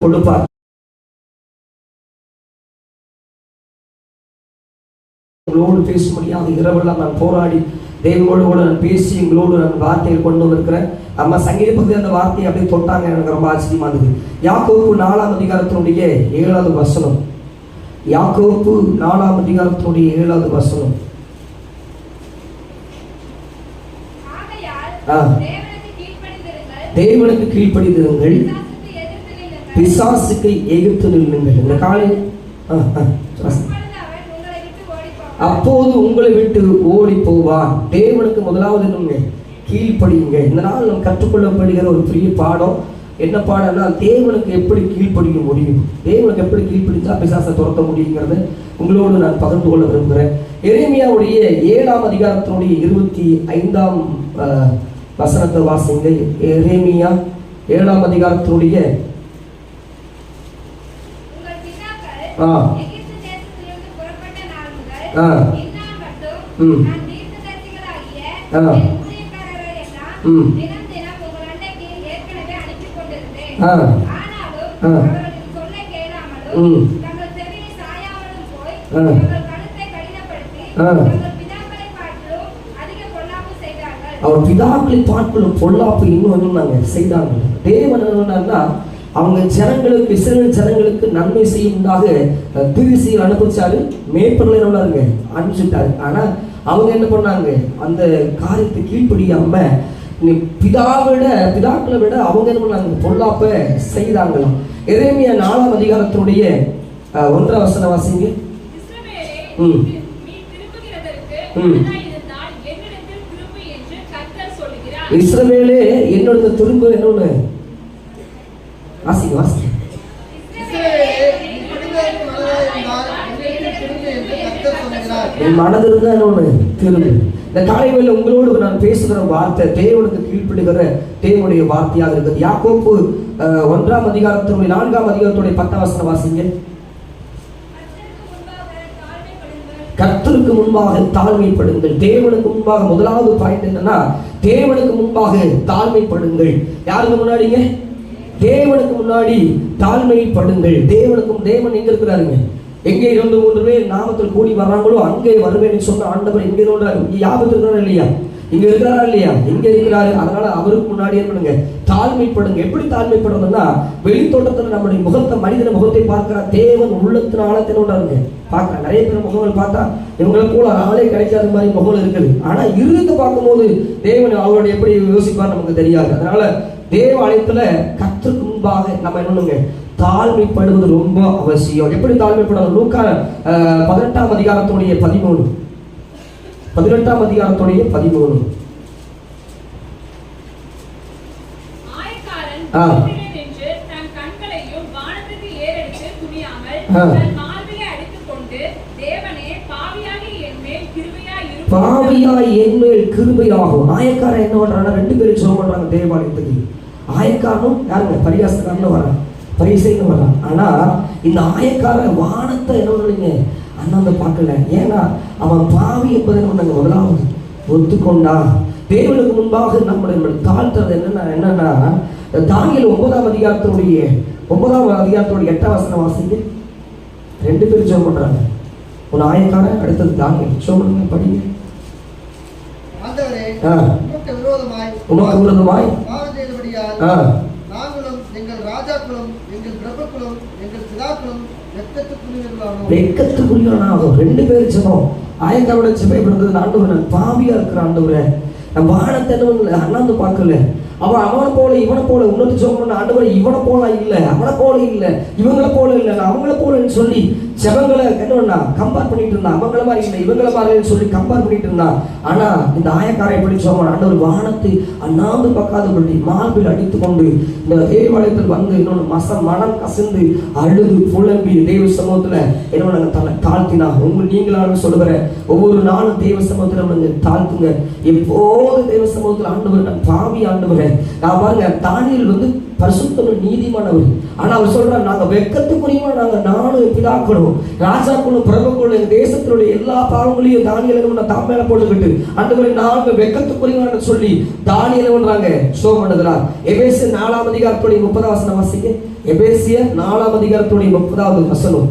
கொடுப்பார். உங்களோடு பேசும்படியாக இரவெல்லாம் நான் போராடி தேவனோடு கூட நான் பேசி உங்களோடு நான் வார்த்தையை கொண்டு வந்திருக்கிறேன். அம்மா சங்கீத பகுதி அந்த வார்த்தையை அப்படியே தொட்டாங்க, எனக்கு ரொம்ப ஆச்சரியமா இருந்தது. யாக்கோபு 4ஆம் அதிகாரத்தினுடைய 7வது வசனம். யாக்கோபு 4ஆம் அதிகாரத்தினுடைய 7வது வசனம். தேவனுக்கு கீழ்ப்படிந்திருங்கள், பிசாசுக்கு எதிர்த்து நில்லுங்கள். இந்த காலை அப்போது உங்களை விட்டு ஓடி போவான். தேவனுக்கு முதலாவது நீங்கள் கீழ்ப்படியுங்க. இந்த நாள் நம்ம கற்றுக்கொள்ளப்படுகிற ஒரு பெரிய பாடம். என்ன பாடம்னா, தேவனுக்கு எப்படி கீழ்ப்படிய முடியும், தேவனுக்கு எப்படி கீழ்ப்படிச்சா பிசாசை துரத்த முடியுங்கிறத உங்களோடு நான் பகிர்ந்து கொள்ள விரும்புகிறேன். எரேமியாவுடைய 7ஆம் அதிகாரத்தினுடைய 25ஆம் வசனத்தை வாசிங்க. எரேமியா 7ஆம் அதிகாரத்தினுடைய அவர் பிதாக்களை பார்க்கலும் பொல்லாப்பு இன்னும் செய்தாங்க. தேவன் என்னன்னா, அவங்க ஜனங்களுக்கு, இஸ்ரவேல் ஜனங்களுக்கு நன்மை செய்யும்தாக திருசியில் அனுப்பிச்சாரு, மேற்பொருளை அனுப்பிச்சுட்டாரு. ஆனா அவங்க என்ன பண்ணாங்க, அந்த காரியத்தை கீழ்ப்படியாம பிதாக்களை விட அவங்க என்ன பண்ணாங்க, பொல்லாப்ப செய்தாங்களாம். எரேமியா 4ஆம் அதிகாரத்தினுடைய 1ஆம் வசனம் வாசிங்க. இஸ்ரவேலே என்னோட திரும்ப என்னொன்னு வாசிங்க வாசிங்க. என் மனது இருந்தா என்னொன்னு திரும்ப. இந்த காலைவேளை உங்களோடு நான் பேசுகிற வார்த்தை தேவனுக்கு கீழ்ப்படுகிற தேவனுடைய வார்த்தையாக இருக்குது. யாக்கோபு 1ஆம் அதிகாரத்தினுடைய 4ஆம் அதிகாரத்துடைய 10ஆம் வசனம் வாசிங்க. கர்த்தருக்கு முன்பாக தாழ்மைப்படுங்கள். தேவனுக்கு முன்பாக முதலாவது பாயிண்ட் என்னன்னா, தேவனுக்கு முன்பாக தாழ்மைப்படுங்கள். யாருக்கு முன்னாடிங்க? தேவனுக்கு முன்னாடி தாழ்மைப்படுங்கள். தேவன் எங்க இருக்கிறாருங்க? எங்கே 2-3 பேர் நாமத்தில் கூடி வர்றாங்களோ அங்கே வருவேன்னு சொன்ன ஆண்டவர் எங்கே இருக்கிறாரு? ஞாபகம் இருக்கிறாரா இல்லையா? இங்க இருக்கிறாரா இல்லையா? எங்க இருக்கிறாரு? அதனால அவருக்கு முன்னாடி என்ன பண்ணுங்க, தாழ்மைப்படுங்க. எப்படி தாழ்மைப்படுறதுன்னா, வெளித்தோட்டத்துல நம்முடைய முகத்தை, மனிதன முகத்தை பார்க்கிறா, தேவன் உள்ளத்தின் ஆழத்தினோட பார்க்கிறேன். நிறைய பேர் முகங்கள் பார்த்தா இவங்களை போல ஆளே கிடைக்காத மாதிரி முகம் இருக்குது. ஆனா இருந்து பார்க்கும்போது தேவன் அவருடைய எப்படி யோசிப்பார் நமக்கு தெரியாது. அதனால தேவாலயத்துல கர்த்தருக்கு முன்பாக நம்ம என்னங்க தாழ்மைப்படுவது ரொம்ப அவசியம். எப்படி தாழ்மைப்படுவது? லூக்கா 18ஆம் அதிகாரத்துடைய 13. 18ஆம் அதிகாரத்துடைய 13. பாவியாய் என் மேல் கிருபையாகும். ஆயக்காரன் என்ன பண்றாங்க? 2 பேரும் ஜெபம் பண்றாங்க தேவாலயத்துக்கு. ஆயக்காரனும் யாருங்க? பரியாசக்காரன்னு வரான், பரிசைன்னு வரான். ஆனா இந்த ஆயக்காரன் வானத்தை என்ன பண்ணீங்க, அண்ணாந்து பார்க்கல. ஏன்னா அவன் பாவி என்பதை நாங்கள் முதலாவது ஒத்துக்கொண்டா. தேவனுக்கு முன்பாக நம்முடைய தாழ்த்துறது என்னன்னா தானியேல் 9ஆம் அதிகாரத்துடைய 8ஆம் வசனம் வாசிங்க. 2 பேரும் ஜெபம் பண்றாங்க. ஒரு ஆயக்காரன், அடுத்தது தானியேல். ஜெபம் படிங்க. உமக்கு விரோதமாய் நாங்களும் எங்கள் ராஜாக்களும் எங்கள் பிரபுக்களும் எங்கள் பிதாக்களும் வெட்கத்துக்குரியவனாகும். 2 பேரும் ஜெபம். ஆயக்காரோட ஜெபம் ஆண்டவரே, நான் பாவியா இருக்கிற ஆண்டவரே, நான் வானத்தை அண்ணாந்து பார்க்கல. அவனை போல இவனை போல உன்னது ஜெபம் ஆண்டவரே, இவனை போல இல்ல, அவனை போல இல்ல, இவங்களை போல இல்ல, நான் அவங்கள போலன்னு சொல்லி ஜெபங்களை என்னன்னா கம்பேர் பண்ணிட்டு இருந்தான். அவங்கள மாதிரி இல்லை, இவங்களை மாதிரின்னு சொல்லி கம்பேர் பண்ணிட்டு இருந்தான். ஆனா இந்த ஆயக்காரை எப்படி ஜெபம், ஆண்டவர் வானத்தை அண்ணாந்து பார்க்காதபடி மார்பில் அடித்து கொண்டு இந்த தேவாலயத்தில் வந்து இன்னொன்று மனம் கசிந்து அழுது புலம்பி தேவ சமூகத்துல என்ன தன்னை தாழ்த்தினா. நீங்களாலும் சொல்லுகிற ஒவ்வொரு நாளும் தேவ சமூகத்துல தாழ்த்துங்க. எப்போது தேவ சமூகத்தில் ஆண்டவர், நான் பாவி ஆண்டவரே, நான் பாருங்க தானியேல் பரிசுத்தமும் நீதிமானவர். ஆனா அவர் சொல்றார், நாங்க வெட்கத்துக்குரியவா, நாங்க நானும் பிதாக்களும் ராஜாக்களும் பிரபுக்களும் எங்க தேசத்தினுடைய எல்லா பாவங்களையும் தானியேல் தாம் மேல போட்டுக்கிட்டு ஆண்டவரே நாங்க வெட்கத்துக்குரியவான்னு சொல்லி தானியேல் பண்றாங்க ஷோ பண்ணுகிறார். எபேசியர் 4ஆம் அதிகாரத்துடைய 30ஆம் வசனம் வாசிங்க. எபேசியர் 4ஆம் அதிகாரத்துடைய 30வது வசனம்.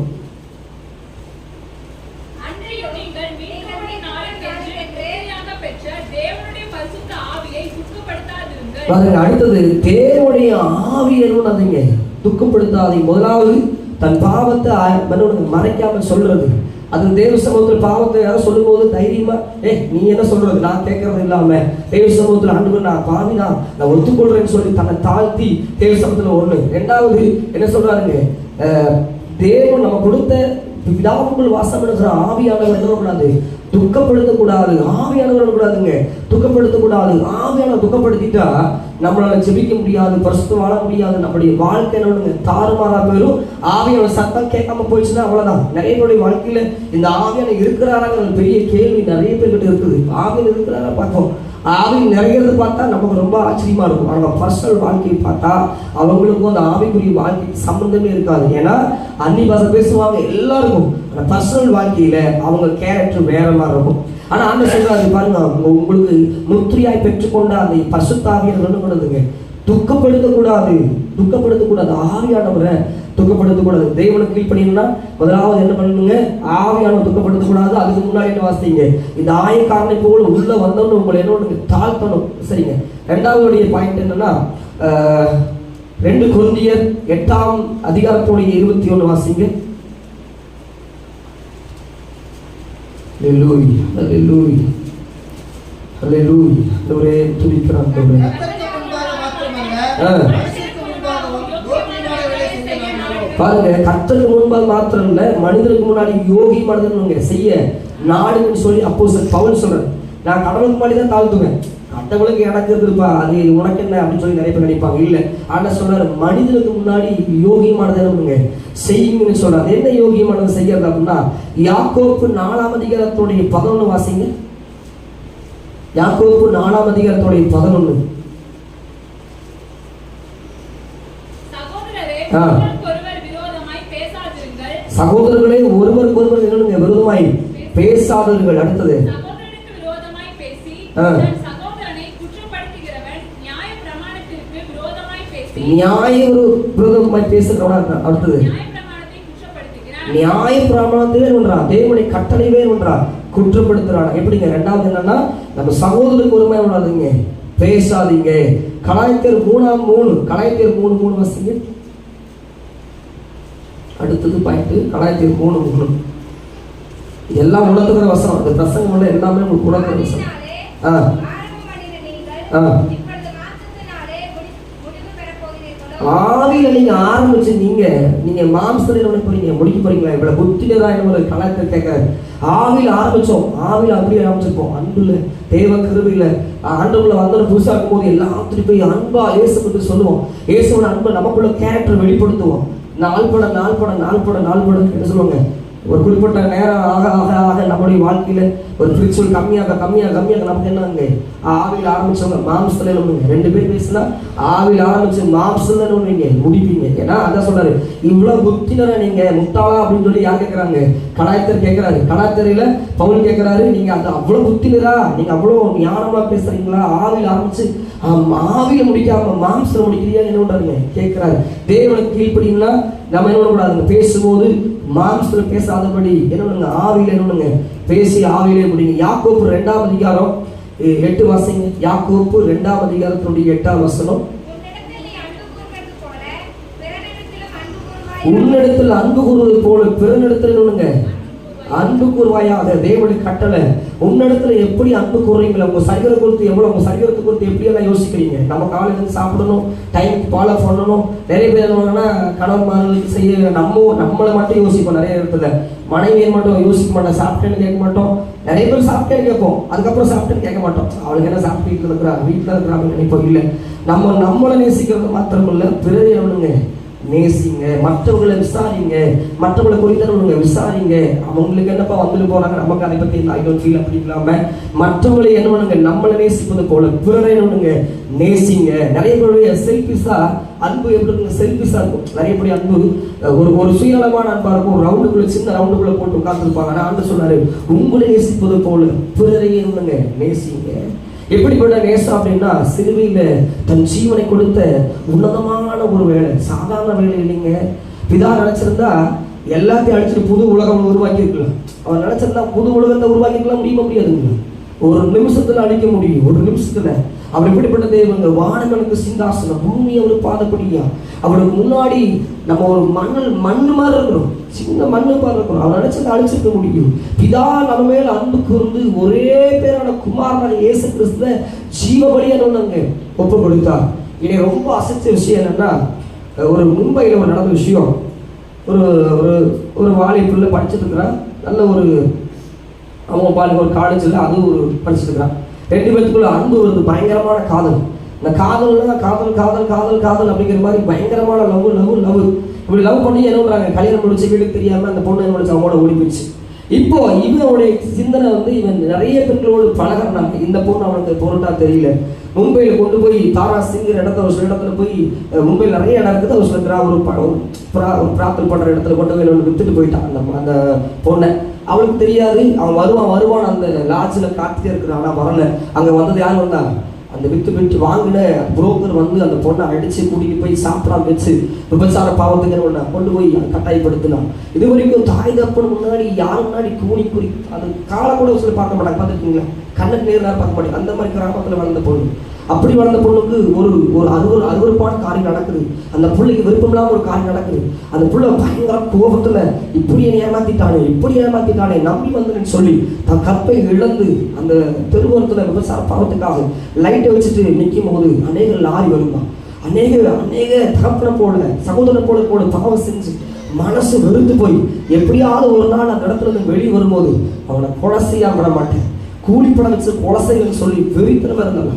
அடுத்தது, தேவனுடைய ஆவியருங்க துக்கப்படுத்தாதீங்க. முதலாவது தன் பாவத்தை மறைக்காம சொல்றது. அது தேவ சமூகத்தில் பாவத்தை யாரும் சொல்லும் போது தைரியமா நீ என்ன சொல்றது, நான் கேட்கறது இல்லாம தேவ சமூகத்தில் ஆண்டு நான் பாவிதான் நான் ஒத்துக்கொள்றேன்னு சொல்லி தன்னை தாழ்த்தி தேவ சமூகத்துல ஒண்ணு. ரெண்டாவது என்ன சொல்றாருங்க, தேவன் நம்ம கொடுத்த பிதாவுக்குள் வாசம் பண்ணுகிற ஆவியானவர் என்ன கூடாது, துக்கப்படுத்தக்கூடாது. ஆவியானவர் கூடாதுங்க, துக்கப்படுத்தக்கூடாது. ஆவியானவர் துக்கப்படுத்திட்டா நம்மளால ஜெபிக்க முடியாது, பரிசுத்தம் வாழ முடியாது, நம்முடைய வாழ்க்கை என்ன தாறுமாறா போயிடும். ஆவியானவர் சத்தம் கேட்காம போயிடுச்சுன்னா அவ்வளவுதான். நிறைய பேருடைய வாழ்க்கையில இந்த ஆவியானவர் இருக்கிறாராங்கிற பெரிய கேள்வி நிறைய பேர்கிட்ட இருக்குது. ஆவியானவர் இருக்கிறாரா பார்ப்போம், ஆவியில் நிறைகிறது பார்த்தா நமக்கு ரொம்ப ஆச்சரியமா இருக்கும். அவங்க பர்சனல் வாழ்க்கையை பார்த்தா அவங்களுக்கும் அந்த ஆவிக்குரிய வாழ்க்கைக்கு சம்பந்தமே இருக்காது. ஏன்னா அன்னி பாஷை பேசுவாங்க எல்லாருக்கும், அந்த பர்சனல் வாழ்க்கையில அவங்க கேரக்டர் வேற மாதிரி இருக்கும். ஆனா ஆண்டவர் சொல்றாரு பாருங்க, உங்களுக்கு முத்திரையாய் பெற்றுக்கொண்ட அந்த பரிசுத்தாவியர்களுங்க துக்கப்படுத்தக்கூடாது, துக்கப்படுத்தக்கூடாது. ஆவியானவரை துக்கப்படுத்தக்கூடாது. தேவனுக்கு கீழ்ப்படினா முதலாவது என்ன பண்ணணுங்க, ஆவியானவர் துக்கப்படுத்தக்கூடாது. அதுக்கு முன்னாடி என்ன வாசிங்க, இந்த ஆயக்காரனை போல உள்ள வந்தவங்க உங்களை என்ன தாழ்த்தணும். சரிங்க. ரெண்டாவது பாயிண்ட் என்னன்னா 2 கொரிந்தியர் 8ஆம் அதிகாரத்துடைய 21 வாசிங்க. ஹல்லேலூயா, ஹல்லேலூயா, ஹல்லேலூயா. ஒரே துதிக்கிறான். பாருங்க, கர்த்தருக்கு முன்பாக மாத்திரம் இல்ல, மனிதனுக்கு முன்னாடி யோகி மனிதன் செய்ய நாடுன்னு சொல்லி அப்போஸ்தலன் பவுல் சொல்றாரு. நான் கடவுளுக்கு முன்னாடி தான் தாழ்த்துவேன், கடவுளுக்கு எனக்கு இருப்பா அது உனக்கு என்ன அப்படின்னு சொல்லி நிறைய பேர் நினைப்பாங்க. இல்ல, ஆனா சொல்றாரு மனிதனுக்கு முன்னாடி யோகியமானது செய்யுங்கன்னு சொல்றாரு. என்ன யோகியமானது செய்யறது அப்படின்னா, யாக்கோப்பு 4ஆம் அதிகாரத்துடைய 11 வாசிங்க. யாக்கோப்பு 4ஆம் அதிகாரத்துடைய 11. சகோதரர்களே ஒருவருக்கு ஒருவர் விரோதமாய் பேசாதவர்கள். அடுத்தது, நியாய விரோதமாய் பேசுகிறவனா. அடுத்தது, நியாய பிரமாணத்திலே ஒன்றான், தேவனுடைய கட்டளைவே ஒன்றான் குற்றப்படுத்துறான். எப்படிங்க? ரெண்டாவது என்னன்னா, நம்ம சகோதரருக்கு ஒருமை உள்ளாதீங்க, பேசாதீங்க. கலாய்த்தர் 3:3 கலாய்த்தர் 3:3 வாசிங்க. அடுத்தது பாயிண்ட் கலாய்த்தர் 3:3. எல்லாம் உணர்த்துகிற வசனம், அந்த பிரசங்கம் உள்ள எல்லாமே உங்களுக்கு உணர்த்துகிற வசனம். ஆவியில நீங்க ஆரம்பிச்சு நீங்க மாம்சத்துல போறீங்க, முடிக்க போறீங்களா? இவ்வளவு புத்தினரா என்ன கலாய்த்தர் கேட்கிறாரு. ஆவியில் ஆரம்பிச்சோம், ஆவியில் அப்படியே ஆரம்பிச்சிருப்போம். அன்புல தேவ கிருபையில ஆண்டவங்கள வந்தோம் புதுசா இருக்கும் போது எல்லாம் திருப்பி அன்பா இயேசுக்கு சொல்லுவோம். இயேசுவோட அன்பை நமக்குள்ள கேரக்டர் வெளிப்படுத்துவோம். நாள் பட என்ன சொல்லுவாங்க, ஒரு குறிப்பிட்ட நேரம் ஆக ஆக ஆக நம்முடைய வாழ்க்கையில ஒரு ஸ்பிரிச்சுவல் கம்மியாக நமக்கு என்னங்க, ஆவியில் ஆரம்பிச்சவங்க மாம்சத்துல ஒண்ணுங்க. 2 பேர் பேசினா ஆவியில் ஆரம்பிச்சு மாம்சத்துல ஒண்ணுங்க முடிப்பீங்க. ஏன்னா அதான் சொல்றாரு, இவ்வளவு புத்தினரை நீங்க முட்டாளா அப்படின்னு சொல்லி யார் கேட்கறாங்க? கலாய்த்தர் கேட்கிறாரு. கலாய்த்தரையில பவுல் கேட்கிறாரு, நீங்க அது அவ்வளவு புத்தினரா, நீங்க அவ்வளவு ஞானமா பேசுறீங்களா? ஆவியில் ஆரம்பிச்சு ஆவியில முடிக்காம மாம்சத்துல முடிக்கிறியா என்ன பண்றாங்க கேட்கிறாரு. தேவனுக்கு கீழ்ப்படினா நம்ம என்ன பண்ணக்கூடாதுங்க, பேசும்போது மாம்சத்துல பேசாதபடி என்ன பண்ணுங்க, ஆவியில என்ன பண்ணுங்க, பேசி ஆவியிலே முடிங்க. யாக்கோப்பு 2ஆம் அதிகாரம் 8 வாசிங்க. யாக்கோப்பு 2ஆம் அதிகாரத்துடைய 8ஆம் வசனம். உன்னிடத்தில் அன்பு கூறுவது போல பிறனிடத்தில் என்னங்க அன்பு கூறுவாயாக. தேவனுடைய கட்டளை. உன்னிடத்துல எப்படி அன்பு கூறுறீங்களா? உங்க சரீரம் குறித்து எவ்வளவு, உங்க சரீரத்தை குறித்து எப்படி எல்லாம் யோசிக்கிறீங்க? நம்ம காலையில சாப்பிடணும், டைமுக்கு ஃபாலோ பண்ணணும். நிறைய பேர் என்னன்னா கணவன்மார்களுக்கு செய்ய நம்மளை மட்டும் யோசிப்போம். நிறைய இடத்துல மனைவியை மட்டும் யோசிக்க மாட்டோம், சாப்பிட்டேன்னு கேட்க மாட்டோம். நிறைய பேர் சாப்பிட்டேன்னு கேட்போம், அதுக்கப்புறம் சாப்பிட்டேன்னு கேட்க மாட்டோம். அவளுக்கு என்ன சாப்பிட்டு வீட்டில் இருக்கிறா அப்படின்னு நினைப்போம். இல்லை, நம்மளை நேசிக்கிறது மாத்திரம் இல்லை, பிறரை அவனுங்க நேசிங்க, மற்றவங்களை விசாரிங்க, மற்றவங்களை குறித்தவங்க விசாரிங்க. அவங்களுக்கு என்னப்பா வந்துட்டு போறாங்க, நமக்கு அதை பத்தி ஐ டோன்ட் ஃபீல் அப்படி இல்லாம மற்றவங்களை என்ன பண்ணுங்க, நம்மளை நேசிப்பது போல பிறரை என்ன நேசிங்க. நிறைய பேருடைய செல்ஃபிஷா அன்பு எப்படி இருக்கு, செல்ஃபிஷா இருக்கும். நிறைய பேருடைய அன்பு ஒரு சுயநலமான அன்பா இருக்கும். ஒரு ரவுண்டுக்குள்ள, சின்ன ரவுண்டுக்குள்ள போட்டு உட்கார்ந்துருப்பாங்க. ஆனா ஆண்டு சொன்னாரு, உங்களை நேசிப்பது போல பிறரை என்னங்க நேசிங்க. எப்படிப்பட்ட நேசம் அப்படின்னா, சிறுவையில தன் ஜீவனை கொடுத்த உன்னதமான ஒரு வேலை, சாதாரண வேலை இல்லைங்க. பிதா நினைச்சிருந்தா எல்லாத்தையும் அழிச்சிட்டு புது உலகம் உருவாக்கி இருக்கலாம். அவன் நினைச்சிருந்தா புது உலகத்தை உருவாக்கிக்கலாம், முடியாதுங்க. ஒரு நிமிஷத்துல அழிக்க முடியும், ஒரு நிமிஷத்துல. அவர் எப்படிப்பட்ட தேவங்க, வானங்களுக்கு சிங்காசனம், பூமி அவர் பாதப்படியா. அவருக்கு முன்னாடி நம்ம ஒரு மண்ணு மாதிரி இருக்கிறோம், சின்ன மண்ணு மாதிரி இருக்கிறோம். அவர் நினைச்சதை அழிச்சிருக்க முடியும். பிதா நம்ம மேல அன்பு கூர்ந்து ஒரே பேரான குமாரனான இயேசு கிறிஸ்துவ ஜீவபலியாக ஒப்பு கொடுத்தார். என்னை ரொம்ப அசைச்ச விஷயம் என்னன்னா, ஒரு மும்பையில் ஒரு நடந்த விஷயம். ஒரு ஒரு வாலிபுள்ள படிச்சுட்டு இருக்கிறான். நல்ல ஒரு அவங்க பாருங்க, ஒரு காலேஜில் அதுவும் ஒரு படிச்சுட்டு இருக்கிறான். 2 பேருக்குள்ள அன்பு வருது, பயங்கரமான காதல். இந்த காதல்னா காதல் காதல் காதல் காதல் அப்படிங்கிற மாதிரி பயங்கரமான லவ். இப்படி லவ் பண்ணி என்ன பண்ணுறாங்க, கல்யாணம் முடிச்சு வீட்டுக்கு தெரியாமல் அந்த பொண்ணு என்ன முடிச்சு அவங்களோட ஓடி போயிடுச்சு. இப்போ இவனுடைய சிந்தனை வந்து, இவன் நிறைய பெண்களோடு பழகிறாங்க. இந்த பொண்ணு அவனுக்கு பொருட்டா தெரியல. மும்பையில் கொண்டு போய் தாரா சிங்கிற இடத்துல போய், மும்பையில் நிறைய இடம் இருக்குது. அவர் சொல்லுறா, ஒரு பிரார்த்தனை பண்ணுற இடத்துல கொண்டு போய் வித்துட்டு போயிட்டான் அந்த பொண்ணை. அவளுக்கு தெரியாது. அவன் வருவான் அந்த லாட்ஜில் காத்துட்டே இருக்கிறான். ஆனால் வரல. அங்கே வந்தது யார் வந்தாங்க, அந்த விட்டு வாங்கின புரோக்கர் வந்து அந்த பொண்ணை அடித்து கூட்டிகிட்டு போய் சாப்பிடாம வச்சு விபச்சார பாவத்துக்கு கொண்டு போய் கட்டாயப்படுத்தினான். இது வரைக்கும் தாய் தப்பன் முன்னாடி யார் முன்னாடி கூணி அது காலை கூட சொல்லி பார்க்க மாட்டாங்க. பார்த்துருக்கீங்களா? கண்ணுக்கு நேரம் பார்க்க மாட்டாங்க. அந்த மாதிரி கிராமத்தில் வளர்ந்த பொண்ணு. அப்படி வளர்ந்த பொண்ணுக்கு ஒரு அருவருப்பான காரியம் நடக்குது. அந்த பிள்ளைக்கு விருப்பமில்லாம ஒரு காரியம் நடக்குது. அந்த பிள்ளை பயங்கர கோபத்துல, இப்படி ஏமாத்திட்டானே நம்பி வந்தேன்னு சொல்லி தன் கற்பை இழந்து அந்த தெருவோரத்துல விவசாய பாவத்துக்காக லைட்டை வச்சுட்டு நிற்கும் போது அநேக லாரி வருமா, அநேக தகப்பனை போல சகோதரன் போல பாவம் செஞ்சு மனசு வெறுத்து போய் எப்படியாவது ஒரு நாள் அந்த இடத்துல இருந்து வெளியே வரும்போது அவனை கொலை செய்ய விட மாட்டேன், கூலிப்படம் வச்சு கொலை செய்யணும்னு சொல்லி வெறித்தனமா இருந்தாங்க.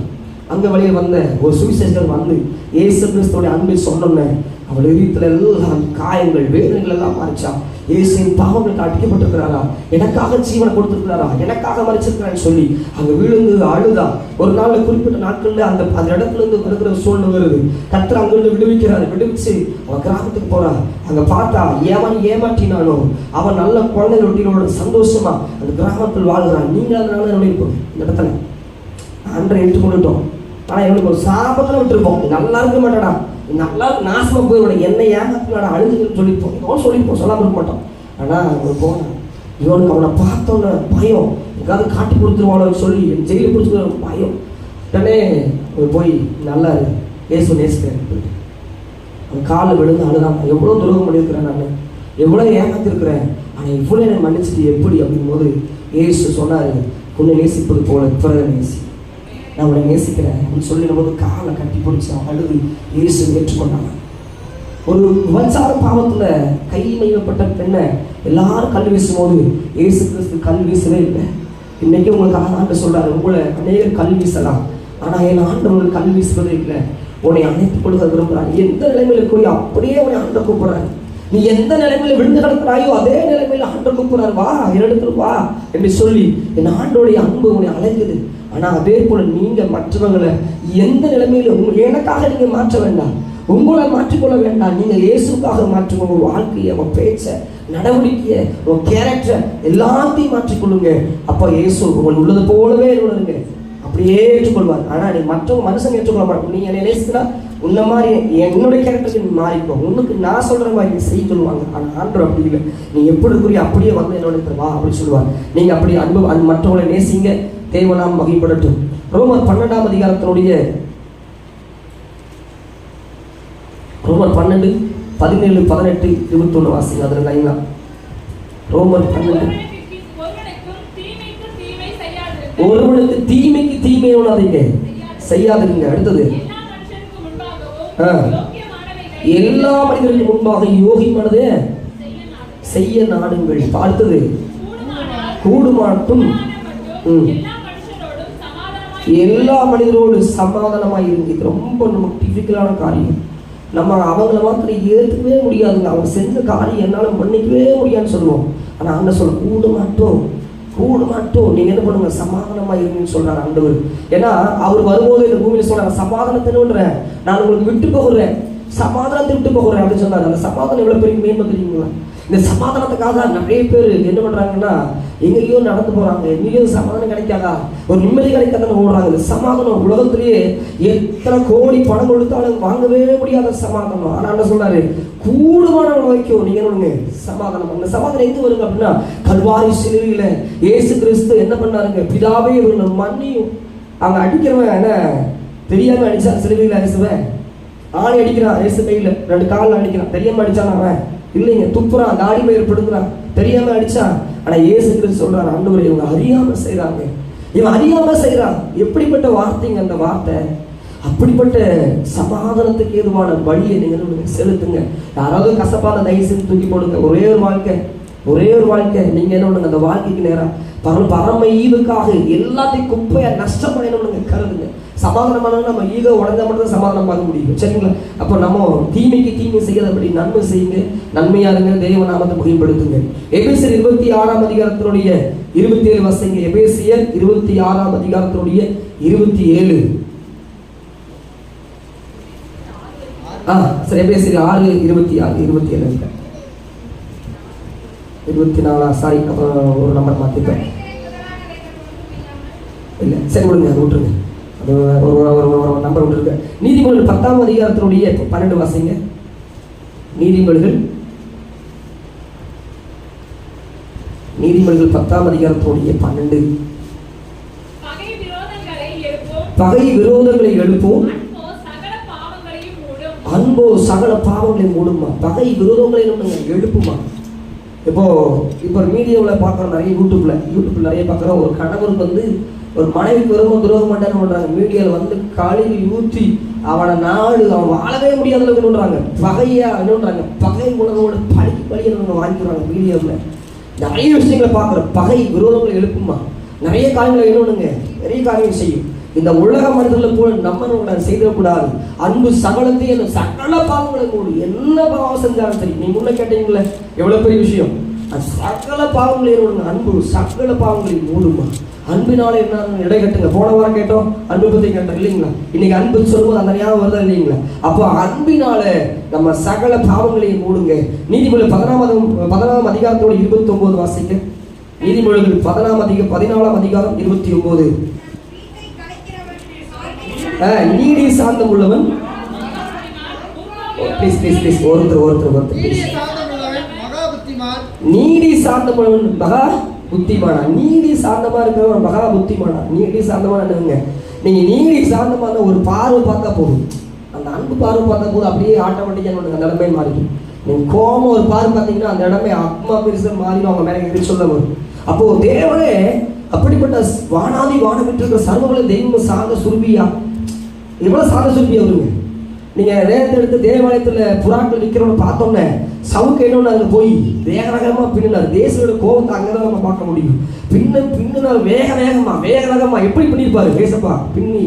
அங்கே வழியில் வந்த ஒரு சுவிசேஷகர் வந்து இயேசு கிறிஸ்துவோட அன்பை சொன்னோன்னே அவள் எரித்துல எல்லாம் காயங்கள் வேதனைகள் எல்லாம் மாறிச்சா. இயேசுவின் பாவங்களுக்கு அடிக்கப்பட்டிருக்கிறாரா, எனக்காக ஜீவனை கொடுத்திருக்கிறாரா, எனக்காக மறிச்சிருக்கிறான்னு சொல்லி அங்கே விழுந்து அழுதா. ஒரு நாள் குறிப்பிட்ட நாட்கள்ல அந்த இடத்துல இருந்து வருகிற சூழ்நிலை வருது. கர்த்தர் அங்கிருந்து விடுவிச்சு அவன் கிராமத்துக்கு போறா. அங்க பார்த்தா ஏமாற்றினானோ அவன் நல்ல குழந்தை ரொட்டியோட சந்தோஷமா அந்த கிராமத்தில் வாழ்கிறான். நீங்க அதனால இருப்போம் இந்த இடத்துல அன்றை எடுத்துக்கொண்டுட்டோம். ஆனால் எங்களுக்கு ஒரு சாபத்தில் விட்டுருப்போம், நல்லா இருக்க மாட்டாடா, நல்லா நாசமாக போயிட, என்னை ஏமாத்தினாடா அழுதுன்னு சொல்லிப்போம், எவ்வளோ சொல்லிப்போம், சொல்லாமல் இருக்க மாட்டோம். ஆனால் அவன் போனான். இவனுக்கு அவனை பார்த்தோன்னே பயம், எங்காவது காட்டி கொடுத்துருவானோன்னு சொல்லி ஜெயிலில் பிடிச்சிக்கிற பயம். உடனே போய் நல்லா இயேசு நேசிக்கிறேன், அவன் காலில் விழுந்து அழுதான். எவ்வளோ துரோகம் பண்ணியிருக்கிறேன், நான் எவ்வளோ ஏமாத்திருக்கிறேன், ஆனால் இவ்வளோ என்னை மன்னிச்சுட்டு எப்படி அப்படிங்கும்போது இயேசு சொன்னார், உன்னை நேசிப்பது போல பிறரை நேசி, நான் உன்னை நேசிக்கிறேன் அப்படின்னு சொல்லிடும் போது காலை கட்டி பிடிச்சி அழுது இயேசு ஏற்றுக்கொண்டாங்க. ஒரு விபச்சார பாவத்துல கை மையப்பட்ட பெண்ணை எல்லாரும் கல் வீசும் போது இயேசு கிறிஸ்து கல் வீசவே இல்லை. இன்னைக்கு உங்களுக்கு ஆண்டு சொல்றாரு, உங்களை அநேகர் கல் வீசலாம், ஆனா என் ஆண்டவர்கள் கல் வீசுவதே இல்லை, உன்னை அணைத்துக் கொள்க விரும்புறாரு. எந்த நிலைமையில கூறி அப்படியே உன்னை ஆண்ட கூப்பிடுறாரு. நீ எந்த நிலைமையில விழுந்து கிடக்கிறாயோ அதே நிலைமையில ஆண்டவர் கூப்பிடுறாரு, வா என்னிடத்துல வா என்று சொல்லி. என் ஆண்டோடைய அன்பு உன்னை அழைக்குது. ஆனா அதே போல நீங்க மற்றவங்களை எந்த நிலைமையில எனக்காக நீங்க மாற்ற வேண்டாம், உங்களை மாற்றிக்கொள்ள வேண்டாம். நீங்க இயேசுக்காக மாற்றுங்க. உங்க வாழ்க்கையை, உங்க பேச்ச, நடவடிக்கையை, உங்க கேரக்டர் எல்லாத்தையும் மாற்றிக்கொள்ளுங்க. அப்ப இயேசு உங்களுக்கு உள்ளது போலவே உணருங்க, அப்படியே ஏற்றுக்கொள்வார். ஆனா நீ மற்றவங்க மனுஷன் ஏற்றுக்கொள்ள மாட்டோம். நீ என்னை நேசிக்கிறா, உன்ன மாதிரி என்னுடைய கேரக்டருக்கு நீ மாறிக்கும், உனக்கு நான் சொல்ற மாதிரி நீ செய்ய சொல்லுவாங்க. ஆனா ஆண்டவர் அப்படி இல்லை, நீ எப்படி இருக்கிறியோ அப்படியே வந்து என்னோட வா அப்படின்னு சொல்லுவார். நீங்க அப்படி அன்பு மற்றவங்களை நேசிங்க, தேவனாம் வகைப்படட்டும். ரோமர் 12ஆம் அதிகாரத்தினுடைய ரோமர் 12, 17, 18, 21 வாசிங்க. அதில் லைனா ரோமர் 12. ஒருவனுக்கு தீமைக்கு தீமை உணாதீங்க, செய்யாதீங்க. அடுத்தது எல்லா மனிதர்களுக்கு முன்பாக யோகிமானதே செய்ய நாடுங்கள். அடுத்தது கூடுமாட்டும் எல்லா மனிதரோடு சமாதானமாக இருங்க. ரொம்ப நமக்கு டிஃபிகல்ட்டான காரியம். நம்ம அவங்கள மாத்திரம் ஏற்றுக்கவே முடியாதுங்க. அவங்க செஞ்ச காரியம் என்னால் மன்னிக்கவே முடியாதுன்னு சொல்லுவோம். ஆனால் அண்ணன் சொல்ல கூட மாட்டோம் நீங்கள் என்ன பண்ணுங்க, சமாதானமாக இருங்கன்னு சொல்கிறார் ஆண்டவர். ஏன்னா அவர் வரும்போது இந்த பூமியில் சொல்கிறாங்க, சமாதானத்தினுன்றேன், நான் உங்களுக்கு விட்டு போகிறேன், சமாதானத்தை விட்டு போகிறேன் அப்படின்னு சொன்னார். அந்த சமாதானம் எவ்வளோ பெரிய மேன்மை தெரியுங்களா? இந்த சமாதானத்துக்காக நிறைய பேர் என்ன பண்ணுறாங்கன்னா, எங்கேயோ நடந்து போகிறாங்க, எங்கேயோ சமாதானம் கிடைக்காதா, ஒரு நிம்மதி கிடைக்காதான்னு ஓடுறாங்க. இந்த சமாதானம் உலகத்திலேயே எத்தனை கோடி பணம் கொடுத்தாலும் வாங்கவே முடியாத சமாதானம். ஆனால் என்ன சொல்றாரு, கூடுமான வரைக்கும் நீங்க என்ன சமாதானம். அந்த சமாதானம் எங்க வருங்க அப்படின்னா, கல்வாரி சிலுவையில இயேசு கிறிஸ்து என்ன பண்ணாருங்க, பிதாவே இவங்க மன்னியும். அவங்க அடிக்கிறவன் என்ன தெரியாம அடிச்சா, சிலுவையில இயேசுவன் ஆணி அடிக்கிறான், இயேசு கையில 2 காலில் அடிக்கிறான், தெரியாம அடிச்சான் அவன் இல்லைங்க, துப்புறான், தாடி மயிர் படுக்கிறான், தெரியாம அடிச்சான். ஆனா இயேசு கிறிஸ்து சொல்றாரு, ஆண்டவரே இவங்க அறியாம செய்யறாங்க, இவன் அறியாம செய்யறான். எப்படிப்பட்ட வார்த்தைங்க அந்த வார்த்தை! அப்படிப்பட்ட சமாதானத்துக்கு ஏதுவான வழியை நீங்க செலுத்துங்க. யாராவது கசப்பான தயவுசெய்து தூக்கி போடுங்க. ஒரே ஒரு வாழ்க்கை நீங்க என்ன பண்ணுங்க, அந்த வாழ்க்கைக்கு நேரம் பரம ஈவுக்காக எல்லாத்தையும் குப்பையா நஷ்டமா என்ன பண்ணுங்க கருதுங்க. சமாதானமான நம்ம ஈகோ உடஞ்சா மட்டும் சமாதானம் பார்க்க முடியும், சரிங்களா? அப்போ நம்ம தீமைக்கு தீமை செய்யாதபடி நன்மை செய்யுங்க, நன்மையா இருங்க, தேவ நாமத்தை முயன்படுத்துங்க. எபேசியர் 26ஆம் அதிகாரத்தினுடைய 27 வசங்க. எபேசியர் 26ஆம் அதிகாரத்தினுடைய 27. சரி, எபேசியர் 6:26 27 24. சாரி, அப்புறம் ஒரு நம்பர் மாத்திப்பேன். இல்லை, சரி விடுங்க, அது விட்டுருங்க, அது ஒரு நம்பர் விட்டுருங்க. நீதிமொழிகள் 10ஆம் அதிகாரத்தினுடைய 12 வாசிங்க. நீதிமொழிகள் 10ஆம் அதிகாரத்தினுடைய 12. பகை விரோதங்களை எழுப்போம், அன்போ சகல பாவங்களை மூடுமா. பகை விரோதங்களை எழுப்புமா. இப்போ மீடியாவில் பார்க்குறோம், நிறைய யூடியூப்ல நிறைய பார்க்குறோம். ஒரு கணவருக்கு வந்து ஒரு மனைவிக்கு துரோகம் மாட்டேன்னு பண்ணுறாங்க. மீடியாவில் வந்து கழுவி ஊற்றி அவனை அவன் வாழவே முடியாத அளவுக்கு பண்ணுறாங்க. பகையா என்னன்றாங்க, பகை உணவோடு பழி வாங்கிக்கிறாங்க. மீடியாவில் நிறைய விஷயங்களை பார்க்குறோம். பகை விரோதங்களை எழுப்புமா. நிறைய காரியங்களை என்னொன்னுங்க, நிறைய காரியம் செய்யும். இந்த உலக மனிதர்களை போல நம்ம செய்திடக்கூடாது. அன்பு சகலத்தையும் சகல பாவங்களை மூடு. என்ன பாவம் செஞ்சாலும் சரி, நீங்க முன்ன கேட்டீங்களே எவ்வளவு பெரிய விஷயம், சகல பாவங்களை அன்பு சகல பாவங்களை மூடுமா. அன்பினால என்ன இடைக்கட்டுங்க. போன வாரம் கேட்டோம், அன்பு பத்தி கேட்டோம் இல்லைங்களா? இன்னைக்கு அன்பு சொல்லும்போது அந்த ஞாபகம் வருதா இல்லைங்களா? அப்போ அன்பினால நம்ம சகல பாவங்களையும் மூடுங்க. நீதிமொழிகள் 14ஆம் அதிகாரத்தோட 29 வாசிக்க. நீதிமொழிகள் 14ஆம் அதிகாரம் 29. நீடி சாந்தம் உள்ளவன், நீடி சாந்தம் உள்ளவன் மகா புத்திமானா. நீடி சாந்தமா இருக்கிறவன் மகா புத்திமானா. நீடி சாந்தமான நீங்க நீடி சாந்தமான ஒரு பார்வை பார்த்தா போதும், அந்த அன்பு பார்வை பார்த்தா போதும், அப்படியே ஆட்டோமேட்டிக்கா அந்த இடமே மாறிடும். நீங்க கோபம் ஒரு பார்வை பார்த்தீங்கன்னா அந்த இடமே அம்மா பெருசா மாறிடும், அவங்க மேலே எதிர்த்து சொல்ல வரும். அப்போ தேவனே அப்படிப்பட்ட வானாதி வானம் விட்டு சர்வங்களை தெய்வம் சார்ந்த சுருபியா, எவ்வளவு சார்ந்த சுருபியா வருங்க. நீங்க நேரத்தை எடுத்து தேவாலயத்துல புறாக்கள் நிக்கிறவங்க பார்த்தோன்னே சவுக்கு என்னன்னு அங்கே போய் வேக வேகமா பின்னார். தேசோட கோபத்தை அங்கதான் நம்ம பார்க்க முடியும். பின்னார் வேக வேகமா எப்படி பண்ணிருப்பாரு தேசப்பா, பின்னி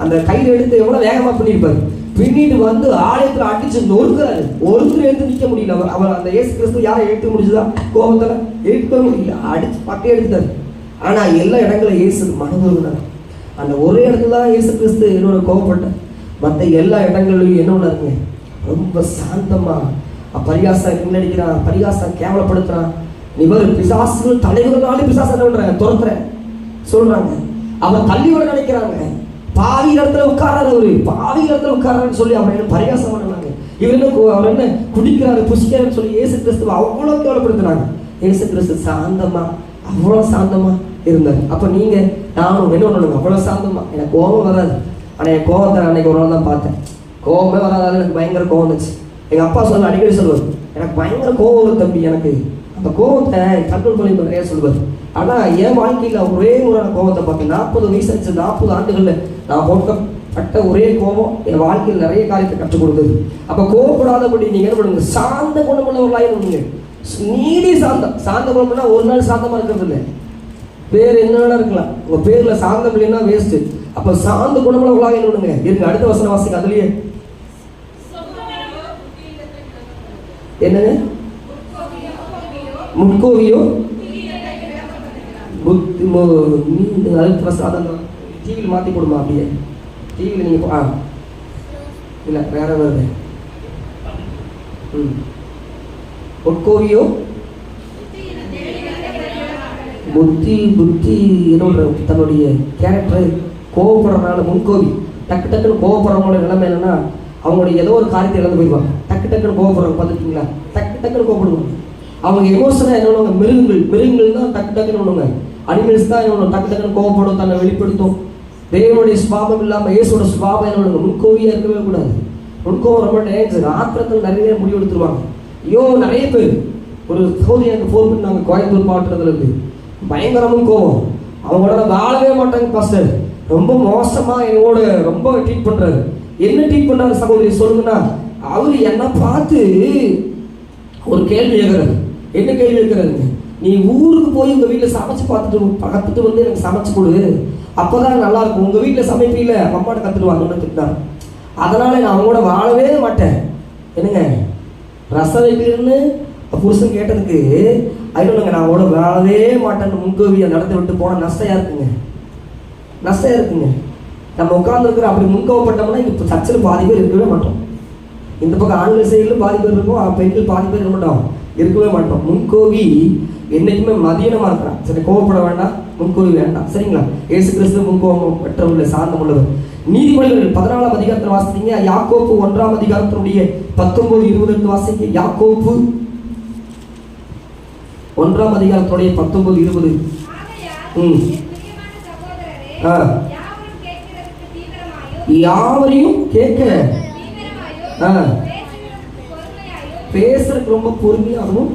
அந்த கையில எடுத்து எவ்வளவு வேகமா பண்ணிருப்பாரு. பின்னிட்டு வந்து ஆலயத்துல அடிச்சு நொறுக்கிறாரு. ஒருத்தர் எடுத்து நிக்க முடியல. அவர் அந்த இயேசு கிறிஸ்து யாரை எடுத்து முடிச்சுதா? கோபத்துல எடுக்க முடியல, அடிச்சு பட்டே எடுத்தாரு. ஆனா எல்லா இடங்களும் இயேசு மனதுருனார். அந்த ஒரே இடத்துல தான் இயேசு கிறிஸ்து என்னோட கோபப்பட்டார். மற்ற எல்லா இடங்கள்லையும் என்ன ஒண்ணாருங்க, ரொம்ப சாந்தமா பரிகாசம் முன்னடிக்கிறான், பரிகாசம் கேவலப்படுத்துறான். இவர் பிசாசுகள் தலைவர்களாலும் பிசாசு என்ன பண்றாங்க, துரத்துறேன் சொல்றாங்க. அவன் தள்ளி விட நினைக்கிறாங்க. பாவி இடத்துல உட்காராரு, அவரு பாவி இடத்துல உட்காரான்னு சொல்லி அவர் என்ன பரிகாசம் பண்ணாங்க. அவர் என்ன குடிக்கிறாரு, புசிக்கிறாருன்னு சொல்லி இயேசு கிறிஸ்துவ அவ்வளவு கேவலப்படுத்துறாங்க. இயேசு கிறிஸ்து சாந்தமா, அவ்வளவு சாந்தமா இருந்தார். அப்ப நீங்க நானும் என்ன பண்ணணும், அவ்வளவு சாந்தமா. எனக்கு கோபம் வராது, ஆனா என் கோபத்தை அன்னைக்கு ஒரு நாள் தான் பார்த்தேன். கோபமே வராதால எனக்கு பயங்கர கோபம் வந்துச்சு. எங்க அப்பா சொல்ல அடிக்கடி சொல்லுவார், எனக்கு பயங்கர கோபம் வரும் தம்பி, எனக்கு அந்த கோபத்தை கண்ட்ரோல் பண்ணி நிறைய சொல்லுவார். ஆனா என் வாழ்க்கையில ஒரே முறையான கோபத்தை பார்த்தேன். 40 வயசு ஆச்சு, 40 ஆண்டுகள்ல நான் போட்டப்பட்ட ஒரே கோபம் என் வாழ்க்கையில் நிறைய காரியத்தை கற்றுக் கொடுத்தது. அப்ப கோபப்படாதபடி நீங்க என்ன பண்ணுங்க, சாந்த குணமுள்ளவர்களாக இருங்க. நீடி சாந்த குணம்னா ஒரு நாள் சாந்தமா இருக்கிறது இல்லை, பேர் என்ன இருக்கலாம், உங்க பேர்ல சாந்தம் இல்லைன்னா வேஸ்ட். அப்ப சாந்த குணமுள்ளவர்களாக என்ன பண்ணுங்க இருங்க. அடுத்த வசன வாசிங்க. அதுலயே என்னங்க? முட்கோவியோ டிவியில் மாற்றி போடுமா? அப்படியே டிவியில் நீங்கள் இல்லை வேற வருது. முட்கோவியோ புத்தி புத்தி என்னோட தன்னுடைய கேரக்டரை கோவப்படுறதுனால முன்கோவி. டக்கு டக்குன்னு கோவப்படுறவங்களோட நிலைமை என்னன்னா, அவங்களுடைய ஏதோ ஒரு காரியத்தை இழந்து போயிடுவாங்க. டக்கு டக்குன்னு கோவப்படுறவங்க பார்த்துருக்கீங்களா? டக்கு டக்குன்னு கோவப்படுவாங்க. அவங்க எமோஷனாக என்ன பண்ணுவாங்க? மிருகங்கள் தான் டக்கு டக்குன்னு பண்ணுவாங்க. அனிமல்ஸ் தான் என்ன டக்கு டக்குன்னு கோவப்படும், தன்னை வெளிப்படுத்தும். தேவனுடைய சுபாவம் இல்லாமல் இயேசுவோட சுபாவம் என்ன பண்ணுவாங்க? முன்கோவியாக இருக்கவே கூடாது. முன்கோவம் ரொம்ப டேஞ்சர். ஆத்திரத்தில் நிறைய முடிவு எடுத்துருவாங்க. ஐயோ நிறைய பேர். ஒரு சோதனை எனக்கு ஃபோன் பண்ணாங்க, கோயம்புத்தூர் மாவட்டத்தில் இருந்து. பயங்கரமும் கோவம். அவங்களோட வாழவே மாட்டாங்க பாஸ்டர். ரொம்ப மோசமாக என்னோட ரொம்ப ட்ரீட் பண்ணுறாரு. என்ன ட்ரீட் பண்ணுறாரு சகோதரி சொல்லுங்கன்னா, அவர் என்ன பார்த்து ஒரு கேள்வி கேட்குறாரு. என்ன கேள்வி கேட்குறாருங்க? நீ ஊருக்கு போய் உங்கள் வீட்டில் சமைச்சு கற்றுட்டு வந்து எனக்கு சமைச்சு கொடு, அப்போ தான் நல்லாயிருக்கும். உங்கள் வீட்டில் சமைப்பீல அம்மாட்ட கற்றுடுவாங்கன்னு திட்டார். அதனால் நான் அவங்களோட வாழவே மாட்டேன். என்னங்க ரசம் வைக்கணும்னு புருஷன் கேட்டதுக்கு ஐயோங்க நான் அவங்களோட வாழவே மாட்டேன்னு முன்கோவியை நடத்தி விட்டு போனால் நஷ்டம் இருக்குங்க. நம்ம உட்காந்துருக்குற அப்படி முன்கோவப்பட்டோம்னா இங்கே சர்ச்சில் பாதி பேர் இருக்கவே மாட்டோம். இந்த பக்கம் ஆண்கள் சைடிலும் பாதி பேர் இருக்கும், பெண்கள் பாதி பேர் இருக்கவே மாட்டோம். முன்கோவி என்னைக்குமே மதியனமாக இருக்கிறான். சரி, கோவப்பட வேண்டாம், முன்கோவி வேண்டாம். சரிங்களா? இயேசு கிறிஸ்து முன்கோபம் பெற்றவுள்ள சாந்தம் உள்ளவர். நீதிமொழிகள் 14ஆம் அதிகாரத்தில் வாசித்தீங்க. யாக்கோப்பு 1ஆம் அதிகாரத்தினுடைய 19-20 வாசிங்க. யாக்கோப்பு 1ஆம் அதிகாரத்துடைய 19-20. யாவரையும் கேட்க பேசுறதுக்கு ரொம்ப பொறுமையாகவும்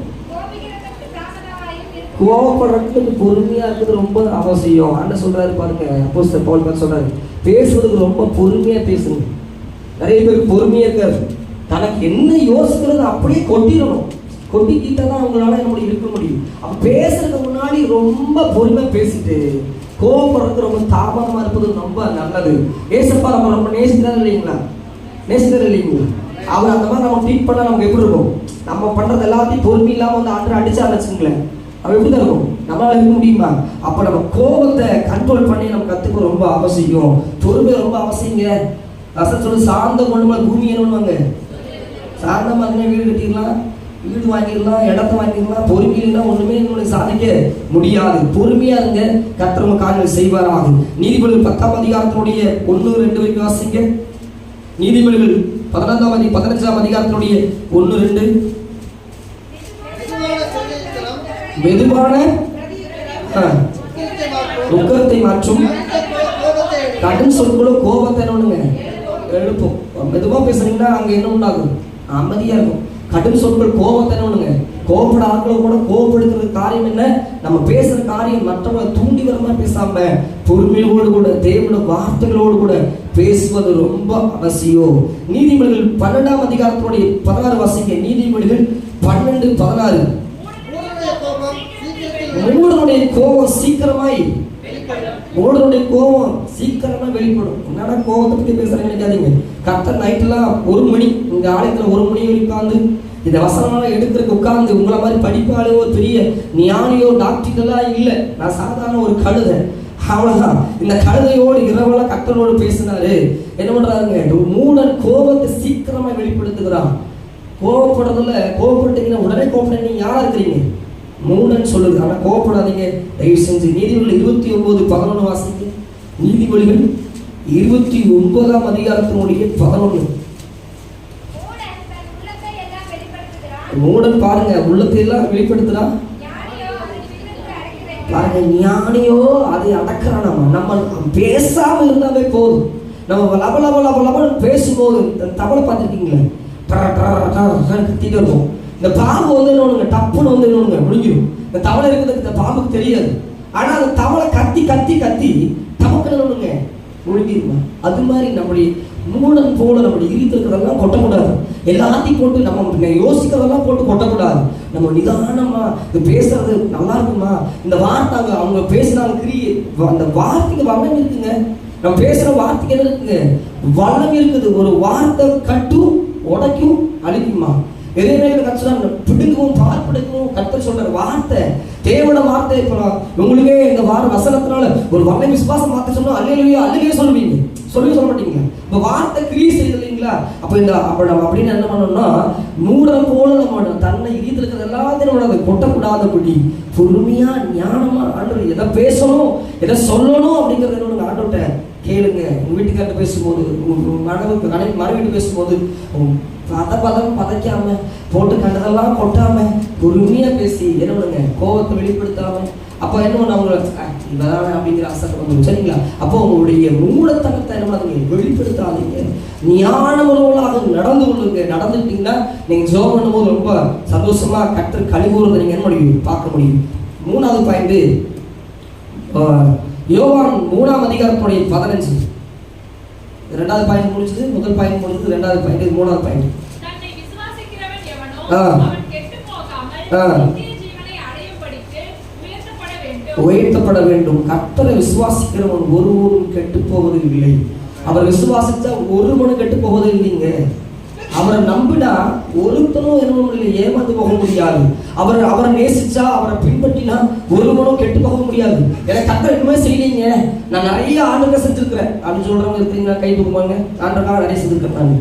கோவப்படுறதுக்கு பொறுமையா இருக்கிறது ரொம்ப அவசியம். அண்ணன் சொல்றாரு பாருங்க, அப்போஸ்தலர் பவுல் பார்த்து சொல்றாரு, பேசுறதுக்கு ரொம்ப பொறுமையா பேசுங்க. நிறைய பேருக்கு பொறுமையா இருக்காது. தனக்கு என்ன யோசிக்கிறது அப்படியே கொட்டிடணும். கொட்டிக்கிட்டா தான் அவங்களால நம்மளுடைய இருக்க முடியும். அப்ப பேசுறதுக்கு முன்னாடி ரொம்ப பொறுமையா பேசிட்டு கோவப்படுறதுக்கு ரொம்ப தாமதமா இருப்பது ரொம்ப நல்லது. ஏசப்பா நம்ம ரொம்ப நேசிக்கிறாரு இல்லைங்களா? அவர் அந்த மாதிரி நம்ம ட்ரீட் பண்ணா நமக்கு எப்படி இருக்கும்? நம்ம பண்றது எல்லாத்தையும் பொறுமை இல்லாம வந்து ஆண்டு அடிச்சா வச்சுங்களேன், அவன் எப்படி தான் இருக்கும்? நம்மளால இருக்க முடியுமா? அப்ப நம்ம கோபத்தை கண்ட்ரோல் பண்ணி நம்ம கத்துக்க ரொம்ப அவசியம். பொறுமை ரொம்ப அவசியங்க. ரசம் சொல்லு, சார்ந்த கொண்டு பூமி என்னவாங்க? சார்ந்தமா இருந்தா வீடு கட்டிடலாம், வீடு வாங்கிடலாம், இடத்த வாங்கிடலாம். பொறுமையில்னா ஒண்ணுமே நம்மளுக்கு சாதிக்க முடியாது. பொறுமையா இருங்க, கர்த்தர் காரியங்கள் செய்வாராக. நீதிமொழிகள் 10ஆம் அதிகாரத்தினுடைய 1-2 வரைக்கும் வாசிங்க. நீதிமொழிகள் 15ஆம் அதிகாரத்தினுடைய 1-2. மெதுவான உக்கரத்தை மாற்றும் கடும் சொற்களோ கோபத்தை எழுப்பும். மெதுவா பேசுறீங்கன்னா அங்க என்ன உண்டாகும்? அமைதியா இருக்கும். கடும் சொற்கள் கோபத்தை கோபப்பட ஆட்களோ கூட கோபப்படுத்துற காரியம் என்ன? நம்ம பேசுற காரியம் மற்றவங்களை தூண்டி வர மாதிரி பேசாம பொறுமையோடு கூட தேவனோட வார்த்தைகளோடு கூட பேசுவது ரொம்ப அவசியம். நீதிமொழிகள் 12ஆம் அதிகாரத்தினுடைய 16 வாசிங்க. நீதிமொழிகள் 12-16. மூடனுடைய கோபம் சீக்கிரமா வெளிப்படும். என்னடா கோபத்தை பத்தி பேசுறேன்னு நினைக்காதீங்க. கர்த்தர் நைட்லாம் 1 மணி இந்த ஆலயத்துல 1 மணி வரைக்கும் உட்கார்ந்து இந்த வசனம்லாம் எடுக்கிறதுக்கு உட்கார்ந்து உங்களை மாதிரி படிப்பாளோ ஒரு பெரிய ஞானியோ டாக்டர்களாக இல்லை. நான் சாதாரண ஒரு கழுதை, அவ்வளவுதான். இந்த கழுதையோடு இரவெல்லாம் கர்த்தரோடு பேசினாரு. என்ன பண்றாருங்க? மூடன் கோபத்தை சீக்கிரமா வெளிப்படுத்துகிறான். கோபப்பட்டீங்கன்னா உடனே கோபப்பட நீங்க யாரா இருக்கிறீங்க? மூடன் சொல்லுது. ஆனா கோபப்படாதீங்க தயவு செஞ்சு. நீதிமொழிகள் 29-11 வாசிங்க. நீதிமொழிகள் 29ஆம் அதிகாரத்தினுடைய 11. மூடன் பாருங்க உள்ளத்தை எல்லாம் வெளிப்படுத்துறான் பாருங்க. ஞானியோ அதை அடக்கிறானாமா. நம்ம பேசாம இருந்தாவே போதும். நம்ம லப பேசும்போது தவளை பார்த்துருக்கீங்களா? கத்திட்டு இருக்கும். இந்த பாம்பு வந்து என்னொன்னுங்க டப்புன்னு வந்து என்னொன்னுங்க முடிஞ்சிடும். இந்த தவளை இருக்கிறதுக்கு இந்த பாம்புக்கு தெரியாது. ஆனா அந்த தவளை கத்தி கத்தி கத்தி தமக்கு என்னொன்னுங்க முழுங்கிருமா. அது மாதிரி நம்முடைய மூடன் போல நம்முடைய இருக்கிறதெல்லாம் கொட்டக்கூடாது. எல்லாத்தையும் போட்டு நம்ம யோசிக்கிறதெல்லாம் போட்டு கொட்டக்கூடாது. நம்ம நிதானமா இது பேசுறது நல்லா இருக்குமா? இந்த வார்த்தை அவங்க பேசுறாங்க, அந்த வார்த்தைக்கு வளம் இருக்குங்க. நம்ம பேசுற வார்த்தைக்கு என்ன இருக்குங்க? வளம் இருக்குது. ஒரு வார்த்தை கட்டும் உடைக்கும் அழிக்குமா. எரேமியாவில் கர்த்தர் சொன்னார், பிடுங்கவும் பார்ப்பிடுங்கவும் கர்த்தர் சொல்ற வார்த்தை, தேவனோட வார்த்தை. இப்போ உங்களுக்கே இந்த வார வசனத்தினால ஒரு வல்லை விசுவாசம் மாத்த சொன்னா அல்லேலூயா அல்லேலூயா சொல்லுவீங்க, சொல்ல மாட்டீங்க. இப்போ வார்த்தை கிரியை செய்யுது இல்லைங்களா? அப்போ நம்ம அப்படின்னு என்ன பண்ணணும்னா, மூடம் போல நம்ம தன்னை இடித்து இருக்கிறது எல்லாத்தையும் நம்ம அதை கொட்டக்கூடாதபடி பொறுமையா ஞானமா ஆண்டவர் எதை பேசணும் எதை சொல்லணும் அப்படிங்கிறத ஒன்று ஆண்டவர்கிட்ட கேளுங்க. உங்க வீட்டுக்கார்ட்ட பேசும்போது, உங்க மனைவிட்டு பேசும்போது பதைக்காம போட்டு கண்டதெல்லாம் கொட்டாம பொறுமையா பேசி என்ன பண்ணுங்க, கோபத்தை வெளிப்படுத்தாம. அப்போ என்ன பண்ண அவங்க இதான அப்படிங்கிற ஆசை வந்துடும், சரிங்களா? அப்போ உங்களுடைய மூடத்தனத்தை என்ன பண்ணுங்க, வெளிப்படுத்தாதீங்க. ஞானமுள்ளவர்களாக நடந்து கொள்ளுங்க. நடந்துட்டீங்கன்னா நீங்க ஜெபம் பண்ணும்போது ரொம்ப சந்தோஷமா கர்த்தர் கழிவுறதை நீங்க என்ன முடியும், பார்க்க முடியும். 3வது பாயிண்ட், யோவான் 3ஆம் அதிகாரத்துடைய 15. 2வது பாயிண்ட் முடிஞ்சது, முதல் பாயிண்ட் முடிஞ்சது, 2வது பாயிண்ட், 3வது பாயிண்ட். தன்னை விசுவாசிக்கிறவன் எவனோ அவன் கெட்டுப் போகாமல் நித்திய ஜீவனை அடையும்படிக்கு உயர்த்தப்பட வேண்டும். கர்த்தரை விசுவாசிக்கிறவன் ஒருவரும் கெட்டு போவது இல்லை. அவர் விசுவாசிச்சா ஒருவனும் கெட்டு போவது இல்லைங்க. அவரை நம்பினா ஒருத்தனும் என்ன ஏமாந்து போக முடியாது. அவரை நேசிச்சா, அவரை பின்பற்றினா ஒருவனும் கெட்டு போக முடியாது. எனக்கு கர்த்தர் எதுவுமே செய்யலீங்க, நான் நிறைய ஆண்டுகள் செஞ்சிருக்கிறேன் அப்படின்னு சொல்றவங்க இருக்கீங்கன்னா கை தூக்குவாங்க. ஆண்டுக்காக நிறைய செஞ்சிருக்கிறேன், நான்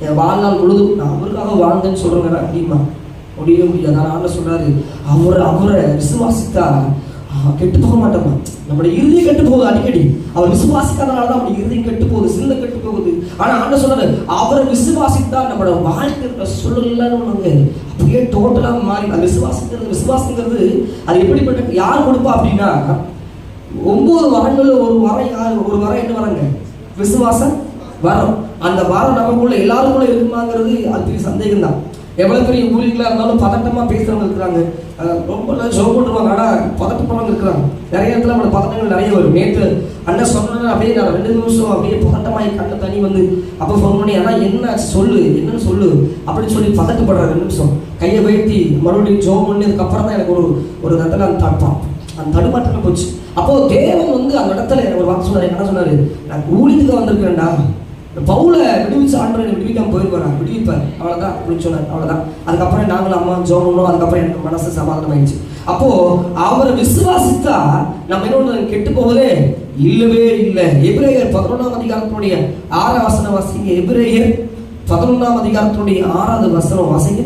என் வாழ்நாள் முழுதும் நான் அவருக்காக வாழ்ந்தேன்னு சொல்றேங்க அப்படிமா முடியவே முடியாது. ஆனால் ஆண்டு சொல்றாரு, அவரை விசுவாசித்தா கெட்டு போக மாட்டோமா. நம்மளுடைய இறுதி கெட்டு போகுது அடிக்கடி. அவர் விசுவாசிக்காதனால தான் நம்மளுடைய இறுதி கெட்டு போகுது, சிந்தை கெட்டு போகுது. ஆனா ஆண்டு சொல்றாரு, அவரை விசுவாசித்தா நம்மளோட வாழ்க்கை சொல்லலன்னு அப்படியே டோட்டலா மாறி. அது விசுவாசங்கிறது அது எப்படிப்பட்ட யார் கொடுப்பா அப்படின்னா, 9 வரங்கள் ஒரு வரம். யார் ஒரு வரம்? என்ன வரங்க? விசுவாசம் வரம். அந்த வரம் நமக்குள்ள எல்லாருக்குள்ள இருக்குமாங்கிறது அது பெரிய சந்தேகம் தான். எவ்வளவு பெரிய ஊழியர்களாக இருந்தாலும் பதட்டமா பேசுறவங்க இருக்கிறாங்க, ரொம்ப ஜோப் பண்ணுவாங்க, ஆனா பதட்டப்படுறவங்க இருக்கிறாங்க. நிறைய இடத்துல நம்மளோட பதட்டங்கள் நிறைய வரும். நேற்று அண்ணன் சொன்னா அப்படியே நான் 2 நிமிஷம் அப்படியே பதட்டமாகி கண்ணை தண்ணி வந்து அப்போ ஃபோன் பண்ணி, ஆனா என்ன சொல்லு, என்னன்னு சொல்லு அப்படின்னு சொல்லி பதட்டப்படுற 2 நிமிஷம் கையை வைத்தி மறுபடியும் ஜோப் பண்ணதுக்கு அப்புறம் தான் எனக்கு ஒரு இடத்துல அந்த தடுமாற்றம் போச்சு. அப்போ தேவன் அந்த இடத்துல எனக்கு ஒரு வார்த்தை சொன்னாரு. என்ன சொன்னாரு? நான் ஊழியத்துக்கு வந்திருக்கிறேன்டா, பவுல விடுவிச்சு ஆண்டவரை விடுவிக்காம போயிருப்பாரா, விடுவிப்பார், அவ்வளவுதான் அப்படின்னு சொன்னார். அவ்வளவுதான். அதுக்கப்புறம் நாங்களும் அம்மா ஜோமனும், அதுக்கப்புறம் எனக்கு மனசு சமாதானம் ஆயிடுச்சு. அப்போ அவரை விசுவாசித்தா நம்ம என்ன கெட்டு போவதே இல்லவே இல்லை. எபிரேயர் 11ஆம் அதிகாரத்துடைய 6ஆம் வசனம் வாசிங்க. எபிரேயர் 11ஆம் அதிகாரத்துடைய 6வது வசனம் வாசிங்க.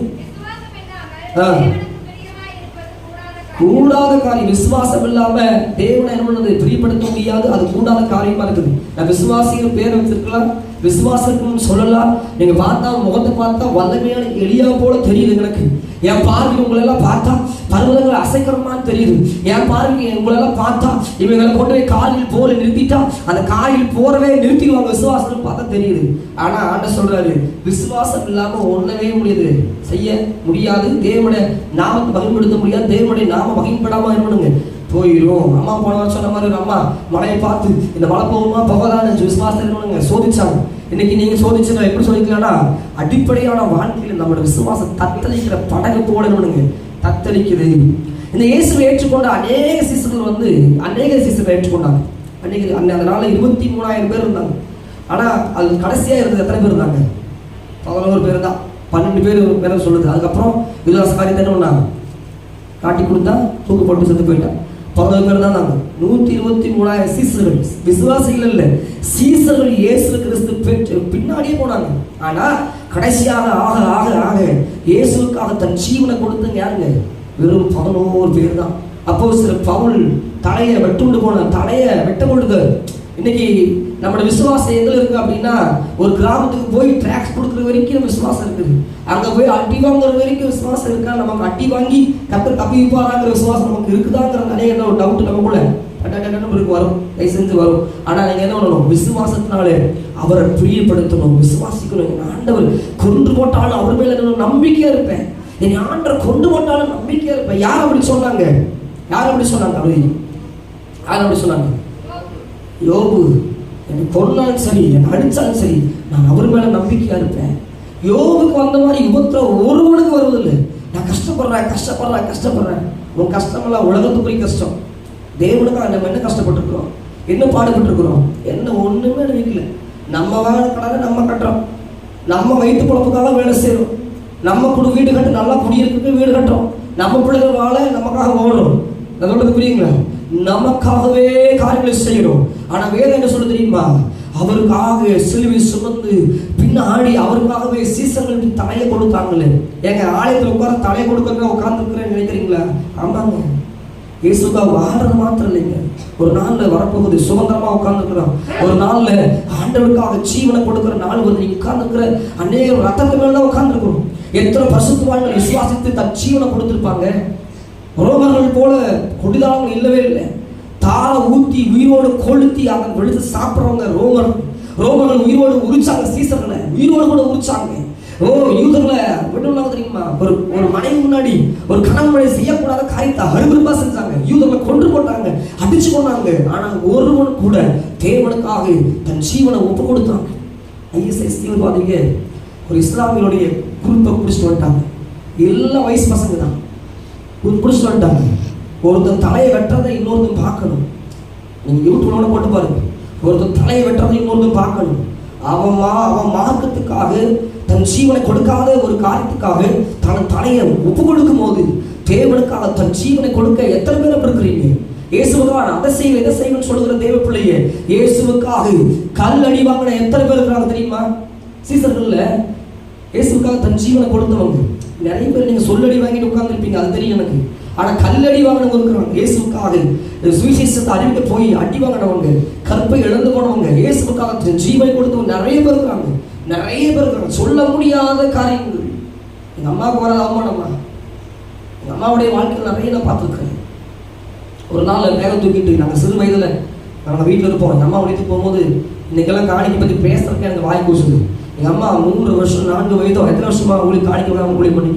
கூடாத காரியம். விசுவாசம் இல்லாம தேவனை என்ன பண்ணது, பிரியப்படுத்த முடியாது. அது கூடாத காரியமா இருக்குது. நான் விசுவாசிகள் பேர் வச்சிருக்கலாம், விசுவாசம் சொல்லலாம். நீங்க பார்த்தா முகத்தை பார்த்தா வல்லமையான எலியா போல தெரியுது எனக்கு. என் பார்வை உங்களெல்லாம் பார்த்தா பருவதங்கள் அசைக்கிறமான்னு தெரியுது. என் பார்வை உங்களெல்லாம் பார்த்தா இவங்களை கொண்டு போய் காலில் போல நிறுத்திட்டா அந்த காலில் போறவே நிறுத்திடுவாங்க, விசுவாசம் பார்த்தா தெரியுது. ஆனா ஆண்டவர் சொல்றாரு, விசுவாசம் இல்லாம ஒண்ணவே முடியாது, செய்ய முடியாது. தேவனுடைய நாமத்தை மகிமைப்படுத்த முடியாது. தேவனுடைய நாம மகிமைப்படாம இருக்கணுங்க போயிடும். அம்மா போன சொன்ன மாதிரி அம்மா மழையை பார்த்து இந்த மழை போகுமா போகாதான்னு விசுவாசம் இருக்கணுங்க சோதிச்சாங்க. இன்னைக்கு நீங்க சோதிச்சுன்னா எப்படி சோதிக்கலாம்னா, அடிப்படையான வாழ்க்கையில் நம்மளோட விசுவாசம் தத்தளிக்கிற படகு போல இருக்கணுங்க, தத்தளிக்குது. இந்த இயேசுவை ஏற்றுக்கொண்ட அநேக சீசர்கள் ஏற்றுக்கொண்டாங்க. அதனால 23,000 பேர் இருந்தாங்க. ஆனா அது கடைசியா இருந்தது எத்தனை பேர் இருந்தாங்க? 11 பேர் தான். 12 பேர் வேற சொல்லுது. அதுக்கப்புறம் விசுவாச காரியத்தை என்ன பண்ணாங்க, காட்டி கொடுத்தா தூக்கு போட்டு செத்து போயிட்டான். 11 பேர் தான் நாங்க. 123,000 சீசர்கள், விசுவாசிகள் இல்ல, சீசர்கள் இயேசு கிறிஸ்து பின்னாடியே போனாங்க. ஆனா கடைசியாக ஆக ஆக ஆக இயேசுக்காக தன் ஜீவனை கொடுத்தங்க யாருங்க? வெறும் 11 பேர் தான். அப்போ சில பவுல் தலையை வெட்டுண்டு போன, தலையை வெட்ட கொள்ளுது. இன்னைக்கு நம்மளோட விசுவாசம் எதுல இருக்கு அப்படின்னா, ஒரு கிராமத்துக்கு போய் ட்ராக்ஸ் கொடுக்குற வரைக்கும் விசுவாசம் இருக்குது. அங்க போய் அடி வாங்குற வரைக்கும் விசுவாசம் இருக்கா? நமக்கு அடி வாங்கி கத்தர் தப்பிப்பாராங்கிற விசுவாசம் நமக்கு இருக்குதாங்கிற நிறைய ஒரு டவுட் நமக்குள்ள வரும், செஞ்சு வரும். ஆனா நீங்க என்ன பண்ணணும்? விசுவாசத்தினாலே அவரை பிரியப்படுத்தணும், விசுவாசிக்கணும். என் ஆண்டவர் கொண்டு போட்டாலும் அவர் மேல நம்பிக்கையா இருப்பேன், என் ஆண்டவர் கொண்டு போட்டாலும் நம்பிக்கையா இருப்பேன். யார் அப்படி சொன்னாங்க? யார் அப்படி சொன்னாங்க? யோபு. என்னை கொன்னாலும் சரி, என்னை அடிச்சாலும் சரி, நான் அவர் மேல நம்பிக்கையா இருப்பேன். யோபுக்கு வந்த மாதிரி உபத்திரம் ஒருவனுக்கு வருவதில்லை. நான் கஷ்டப்படுறேன். உன் கஷ்டமெல்லாம் உலகத்துக்குரிய கஷ்டம். தேவனுக்காக நம்ம என்ன கஷ்டப்பட்டுருக்கிறோம், என்ன பாடுபட்டுருக்கிறோம், என்ன ஒண்ணுமே நினைக்கல. நம்ம வாழ கடனை நம்ம கட்டுறோம், நம்ம வயிற்று பொழப்புக்காக வேலை செய்யறோம். நம்ம வீடு கட்டு நல்லா குடியிருக்க வீடு கட்டுறோம், நம்ம பிள்ளைகள் வாழ நமக்காக ஓடுறோம். நான் சொல்றது புரியுங்களா? நமக்காகவே காரியங்களை செய்யறோம். ஆனா வேதம் என்ன சொல்ல தெரியுமா? அவருக்காக சிலுவை சுமந்து பின்னாடி அவருக்காகவே சீசர்களுக்கு தலையை கொடுத்தாங்களே. எங்க ஆலயத்தில் உட்கார தலையை கொடுக்க உட்கார்ந்துருக்கிறேன்னு நினைக்கிறீங்களா? ஆமாங்க, இயேசுக்காக வாழ்றது மாத்திரம் இல்லைங்க. ஒரு நாள்ல வரப்போகுது, சுதந்திரமா உட்கார்ந்துருக்கிறோம். ஒரு நாள்ல ஆண்டவருக்காக ஜீவனை கொடுக்கிற நாள் வந்து உட்கார்ந்துருக்கிற அநேக ரத்தத்து மேலதான் உட்கார்ந்துருக்கிறோம். எத்தனை பரிசுத்தவான்கள் விசுவாசித்து தன் ஜீவனை கொடுத்திருப்பாங்க. ரோமர்கள் போல கொடிதானவங்க இல்லவே இல்லை. தாள ஊத்தி உயிரோடு கொளுத்தி அவன் வெளுத்து சாப்பிட்றவங்க ரோமர்கள் உயிரோடு உரிச்சாங்க, சீசர்களை உயிரோடு கூட உரிச்சாங்க. யூதர்களை விட்டுனாங்க தெரியுமா? ஒரு மனைவி முன்னாடி ஒரு கணவன் மனைவி செய்யக்கூடாத காரியத்தை அருவருப்பா செஞ்சாங்க. யூதர்களை கொன்று போட்டாங்க, அடிச்சு கொண்டாங்க. ஆனா ஒருவன் கூட தேவனுக்காக தன் ஜீவனை ஒப்பு கொடுத்தாங்க. ஐஎஸ்ஐ தீவிரவாதிங்க ஒரு இஸ்லாமியருடைய குறிப்பை பிடிச்சிட்டு வந்துட்டாங்க. எல்லா வயசு பசங்க தான் பிடிச்சிட்டு வந்துட்டாங்க. ஒருத்தன் தலையை வெட்டுறதை இன்னொருத்தன் பார்க்கணும். நீங்க யூடியூப்ல போட்டு பாருங்க. ஒருத்தன் தலையை வெட்டுறதை இன்னொருத்தன் பார்க்கணும். அவன் மார்க்கத்துக்காக தன் ஜீவனை கொடுக்காத ஒரு காரியத்துக்காக தன் தலையை ஒப்பு கொடுக்கும் போது தேவனுக்காக தன் ஜீவனை கொடுக்க எத்தனை பேர் இருக்கிறீங்க? இயேசுவுக்காக அதை செய்வேன் இதை செய்வேன் சொல்லுகிற தேவ பிள்ளையே, இயேசுவுக்காக கல் அடி வாங்கின எத்தனை பேர் இருக்கிறாங்க தெரியுமா? சீசர்கள்ல இயேசுவுக்காக தன் ஜீவனை கொடுத்தவங்க நிறைய பேர். நீங்க சொல்லடி வாங்கிட்டு உட்கார்ந்துருப்பீங்க, அது தெரியும் எனக்கு. ஆனா கல்லடி வாங்கினவங்க இருக்கிறாங்க. இயேசுக்காக சுவிசேஷத்தை அறிவிக்க போய் அடி வாங்கினவங்க, கற்பை இழந்து போனவங்க, இயேசுக்காக ஜீவனை கொடுத்தவங்க நிறைய பேர் இருக்கிறாங்க. நிறைய பேர் இருக்கிறாங்க. சொல்ல முடியாத காரியங்கள். எங்க அம்மாவுக்கு வர அவமானமா? எங்க அம்மாவுடைய வாழ்க்கையில் நிறைய நான் பார்த்துருக்கேன். ஒரு நாள் மேகம் தூக்கிட்டு நாங்கள் சிறு வயதுல நாங்கள் வீட்டில் இருப்போம். எங்கள் அம்மா வீட்டுக்கு போகும்போது இன்னைக்கெல்லாம் காணிக்கை பற்றி பேசுறதுக்கு எனக்கு வாய் கூசுது. எங்கள் அம்மா 3 வருஷம் 4 வயதோ எத்தனை வருஷமா உங்களுக்கு காணிக்கை வாங்க ஊழியம் பண்ணி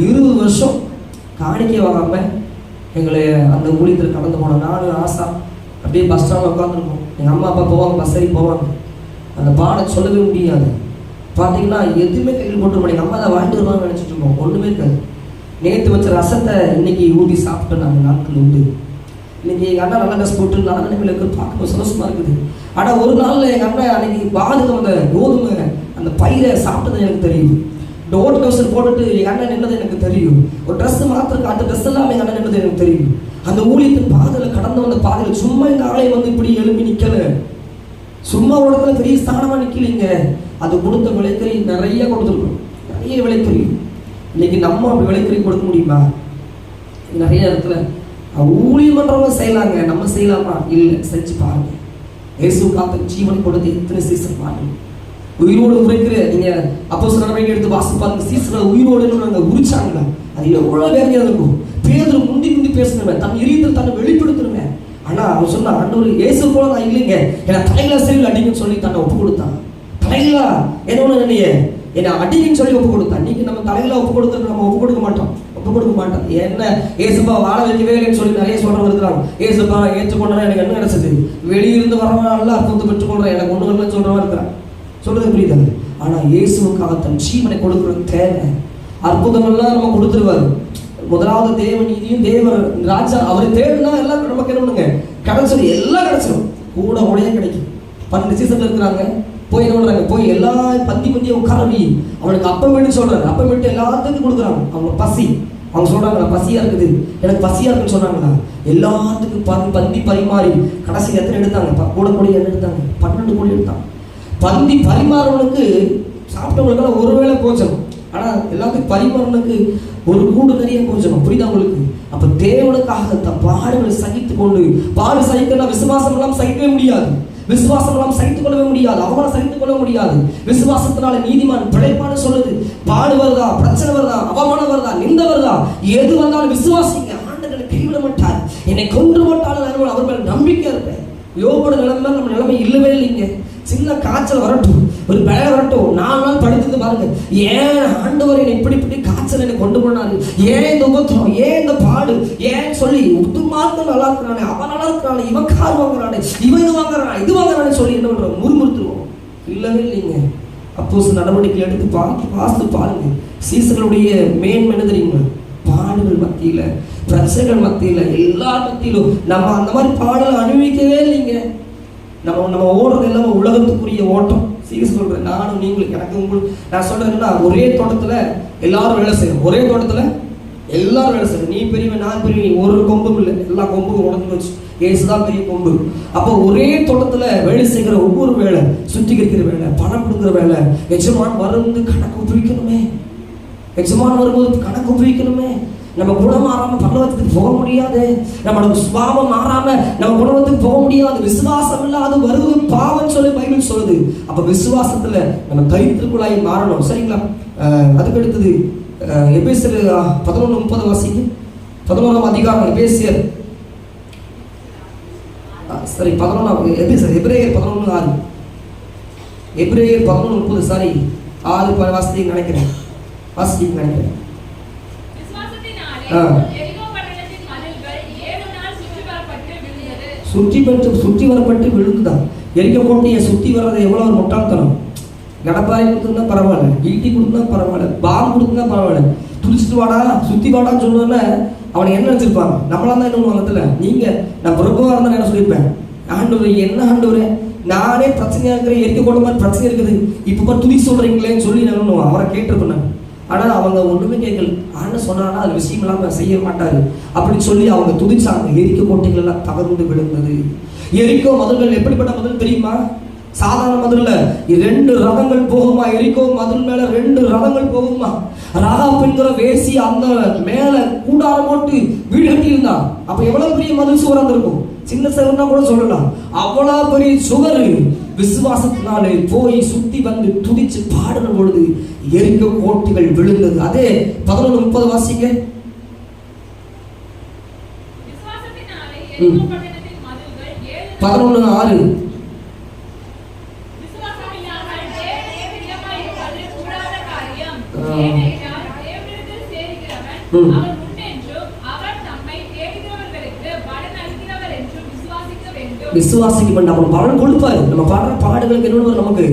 20 வருஷம் காணிக்கை வாங்காம எங்களை அந்த ஊழியத்தில் கடந்து போனோம். நானும் ஆசா அப்படியே பஸ் ஸ்டாண்டில் உட்காந்துருக்கோம். எங்கள் அம்மா அப்பா போவாங்க, பஸ் ஏறி போவாங்க. அந்த பாடம் சொல்லவே முடியாது. பார்த்தீங்கன்னா எதுவுமே கையில் போட்டு எங்கள் அம்மா அதை வாங்கிட்டு வருவாங்க நினச்சிட்டு இருக்கோம். ஒன்றுமே இருக்காது. நேற்று வச்ச ரசத்தை இன்னைக்கு ஊட்டி சாப்பிட்டு நாங்கள் நாட்கள் உண்டு. இன்னைக்கு எங்கள் அண்ணா நல்லா ட்ரெஸ் போட்டு நல்ல நிலைமையில பார்க்க சந்தோஷமா இருக்குது. ஆனால் ஒரு நாளில் எங்கள் அண்ணன் அன்னைக்கு பாதுகம் அந்த கோதுமை அந்த பயிரை சாப்பிட்டது எனக்கு தெரியும். டோட் டவுசர் போட்டுட்டு எங்கள் அண்ணன் நின்னது எனக்கு தெரியும். ஒரு ட்ரெஸ் மாத்திரம் அந்த ட்ரெஸ் எல்லாம் எங்கள் அண்ணன் நின்னது எனக்கு தெரியும். அந்த ஊழியத்தின் பாதையில் கடந்து வந்த பாதையில் சும்மா இந்த ஆலயம் வந்து இப்படி எழுப்பி நிற்கல. சும்மா ஒரு இடத்துல பெரிய ஸ்தானமாக நிற்கலிங்க. அது கொடுத்த விளைக்கறி நிறைய கொடுத்துருக்கோம், நிறைய விளைக்கறி. இன்னைக்கு நம்ம அப்படி விளைக்கறி கொடுக்க முடியுமா? நிறைய இடத்துல ஊழியம் பண்றவங்க செய்யலாங்க, நம்ம செய்யலாமா? இல்லை, செஞ்சு பாருங்க. இயேசு காத்த ஜீவனை கொடுத்து எத்தனை சீசன் பாருங்க. உயிரோடு உரைக்கிற நீங்க அப்போஸ்தலர் நடவடிக்கை எடுத்து வாசித்து பாருங்க. சீசர்கள் உயிரோடு நாங்க உரிச்சாங்களா? அது எவ்வளவு வேதனையா இருக்கும். பேதுரு முந்தி பேசணுமே, தன் இதயத்தில் தன்னை வெளிப்படுத்தணுமே. ஆனா அவன் சொன்ன ஆண்டவர் இயேசு போல நான் இல்லைங்க, என்னை தலையில சிறையில் அடிங்கன்னு சொல்லி தன்னை ஒப்பு கொடுத்தான். தலையில என்ன என்னை அடிங்கன்னு சொல்லி ஒப்பு கொடுத்தான். நீங்க நம்ம தலையில ஒப்பு கொடுத்துட்டு நம்ம ஒப்பு கொடுக்க மாட்டோம். என்ன ஏசுப்பா வாழ வைக்கவே இல்லைன்னு சொல்லி நிறைய சொல்றவங்க இருக்கிறாங்க. ஏசுப்பா ஏற்றுக்கொண்டா எனக்கு என்ன கிடைச்சது? வெளியிருந்து வரவன் நல்லா அர்த்தத்தை பெற்றுக்கொள்றேன், எனக்கு ஒண்ணு வரலன்னு சொல்றவன் இருக்கிறான். சொல்றது புரியுது. ஆனா இயேசுவுக்காக தன் ஜீவனை கொடுக்கறது தேவை. அற்புதம் எல்லாம் நம்ம கொடுத்துருவாரு. முதலாவது தேவ நீதியும் தேவ ராஜா அவரை தேடுனா எல்லாம் நமக்கு என்ன பண்ணுங்க கிடைச்சிடும், எல்லாம் கிடைச்சிடும். கூட உடைய கிடைக்கும். 12 சீசன்ல இருக்கிறாங்க. போய் என்ன பண்றாங்க? போய் எல்லா பந்தியை உட்காரவி அவனுக்கு அப்பம் வேணும்னு சொல்றாங்க. அப்பம் விட்டு எல்லாத்துக்கும் கொடுக்குறாங்க. அவங்க பசி, அவங்க சொல்றாங்களா பசியா இருக்குது, எனக்கு பசியா இருக்குன்னு சொன்னாங்களா? எல்லாத்துக்கும் பந்தி பரிமாறி கடைசியில் எத்தனை எடுத்தாங்க? கூட என்ன எடுத்தாங்க? 12 கோடி எடுத்தாங்க. பந்தி பரிமாறவனுக்கு சாப்பிட்டவங்களுக்கெல்லாம் ஒருவேளை போச்சணும். ஆனா எல்லாத்துக்கும் பரிமாறவனுக்கு ஒரு கூடு நிறைய போச்சணும். புரியுதா உங்களுக்கு? அப்ப தேவனுக்காக தன் பாடுகளை சகித்து கொண்டு, பாடு சகிக்கலாம் விசுவாசம் எல்லாம் சகிக்கவே முடியாது. விசுவாசம் எல்லாம் சகித்துக் கொள்ளவே முடியாது. அவனை சகித்துக் கொள்ள முடியாது. விசுவாசத்தினால நீதிமான் பிழைப்பான்னு சொல்லுது. பாடு வருதா, பிரச்சனை வருதா, அவமானம் வருதா, நிந்த வருதா, எது வந்தாலும் விசுவாசிங்க. ஆண்டவரை கைவிட மாட்டார். என்னை கொன்று போட்டாலும் அவர் மேல நம்பிக்கை இருப்பேன். யோபோட நிலைமை நம்ம நிலைமை இல்லவே இல்லைங்க. சின்ன காய்ச்சல் வரட்டும், ஒரு வேலை வரட்டும், 4 நாள் படுத்து பாருங்க. ஏன் ஆண்டவர் என்னை இப்படி காய்ச்சல் என்னை கொண்டு போனாரு? ஏன் இந்த உபத்திரம், ஏன் இந்த பாடு, ஏன் சொல்லி உத்துமார்க்கம் நல்லா இருக்கிறானே, அவன் நல்லா இருக்கிறானே, இவன் கார் வாங்குறானே, இவன் இது வாங்குறான், இது வாங்குறானே சொல்லி என்ன பண்றோம்? முறுமுறுத்துருவோம். இல்லவே இல்லைங்க. அப்போஸ்தலர் நடவடிக்கை எடுத்து வாசித்து பாருங்க. சீசர்களுடைய மேன்மை என்ன தெரியுமா? பாடுகள் மத்தியில, பிரச்சனைகள் மத்தியில, எல்லா மத்தியிலும் நம்ம அந்த மாதிரி பாடலை அனுபவிக்கவே இல்லைங்க. நம்ம ஓடுறது எல்லாம் உலகத்துக்குரிய ஓட்டம், சீரியஸ் சொல்றேன். நானும் நீங்களும் எனக்கு உங்களுக்கு நான் சொல்றேன்னா, ஒரே தோட்டத்துல எல்லாரும் வேலை செய்யணும். ஒரே தோட்டத்துல எல்லாரும் வேலை செய்யணும். நீ பெரியவன் நான் பெரியவன் ஒரு கொம்பும் இல்லை, எல்லா கொம்பும் உடஞ்சு வச்சு ஏசுதான் பெரிய கொம்பு. அப்போ ஒரே தோட்டத்துல வேலை செய்கிற ஒவ்வொரு வேலை, சுத்திகரிக்கிற வேலை, பணம் கொடுக்குற வேலை, எஜமான் வரும்போது கணக்கு உபயோகிக்கணுமே, எஜமான் வரும்போது கணக்கு உபயோகிக்கணுமே. நம்ம குணம் மாறாம பரலோகத்துக்கு போக முடியாது. நம்மளோட சுபாவம் மாறாம நம்ம குணத்துக்கு போக முடியாது. விசுவாசம் இல்லாத வருவது பாவம் சொல்லி பைபிள் சொல்லுது. அப்ப விசுவாசத்துல நம்ம கைத்திற்குள்ளாய் மாறணும். சரிங்களா? அதுக்கு அடுத்தது எபேசியர் 11:30 வாசிக்கு. 11ஆம் அதிகாரம் எபேசியர், சரி 11 எபிரேயர் 11:6, எபிரேயர் 11:30, சாரி 6 வாசிக்கு நினைக்கிறேன், வாசிக்கு நினைக்கிறேன். சுற்றி வரப்பட்டு விழுந்துதான். எரிக்க கோட்டையை சுற்றி வர்றது எவ்வளவு ஒரு முட்டாள்தனம். கடப்பாறை கொடுத்துருந்தா பரவாயில்ல, ஈட்டி கொடுத்தா பரவாயில்ல, பாம் கொடுத்தா பரவாயில்ல, துடிச்சிட்டு வாடா சுத்தி வாடான்னு சொன்னோன்னே அவனை என்ன வச்சிருப்பாங்க? நம்மளா தான் என்ன பண்ணுவாங்கல்ல. நீங்க நான் பிரபுவா இருந்தா என்ன சொல்லியிருப்பேன், ஆண்டவரே என்ன ஆண்டவரே நானே பிரச்சனையா இருக்கிறேன், எரிக்க கோட்டை மாதிரி பிரச்சனை இருக்குது, இப்ப துதி சொல்றீங்களேன்னு சொல்லி நான் அவரை கேட்டிருப்பேன். ஆனா அவங்க ஒண்ணுமே கேட்கல. ஆனா சொன்னானா அது விஷயம் இல்லாம செய்ய மாட்டாரு அப்படின்னு சொல்லி அவங்க துதிச்சாங்க. எரிக்க கோட்டைகள் எல்லாம் தகர்ந்து விழுந்தது. எரிக்கோ மதில்கள் எப்படிப்பட்ட மதில் தெரியுமா? சாதாரண மதில்ல 2 ரதங்கள் போகுமா. எரிக்கோ மதில் மேல 2 ரதங்கள் போகுமா. ராகாப் என்கிற வேசி அந்த மேல கூடாரம் போட்டு வீடு கட்டி இருந்தான். அப்ப எவ்வளவு பெரிய மதில் சுவர் இருக்கும். சின்ன சுவர்னா கூட சொல்லலாம். அவ்வளவு பெரிய சுவர் விசுவாசத்தினாலே போய் சுத்தி வந்து துதிச்சு பாடின பொழுது எரிக்க கோட்டைகள் விழுந்தது. அதே 11:30 வாசிங்க. 11:6 விசுவாசிக்க வேண்டும். நம்ம பலன் கொடுப்பாரு. நம்ம பாடுற பாடுகளுக்கு என்ன நமக்கு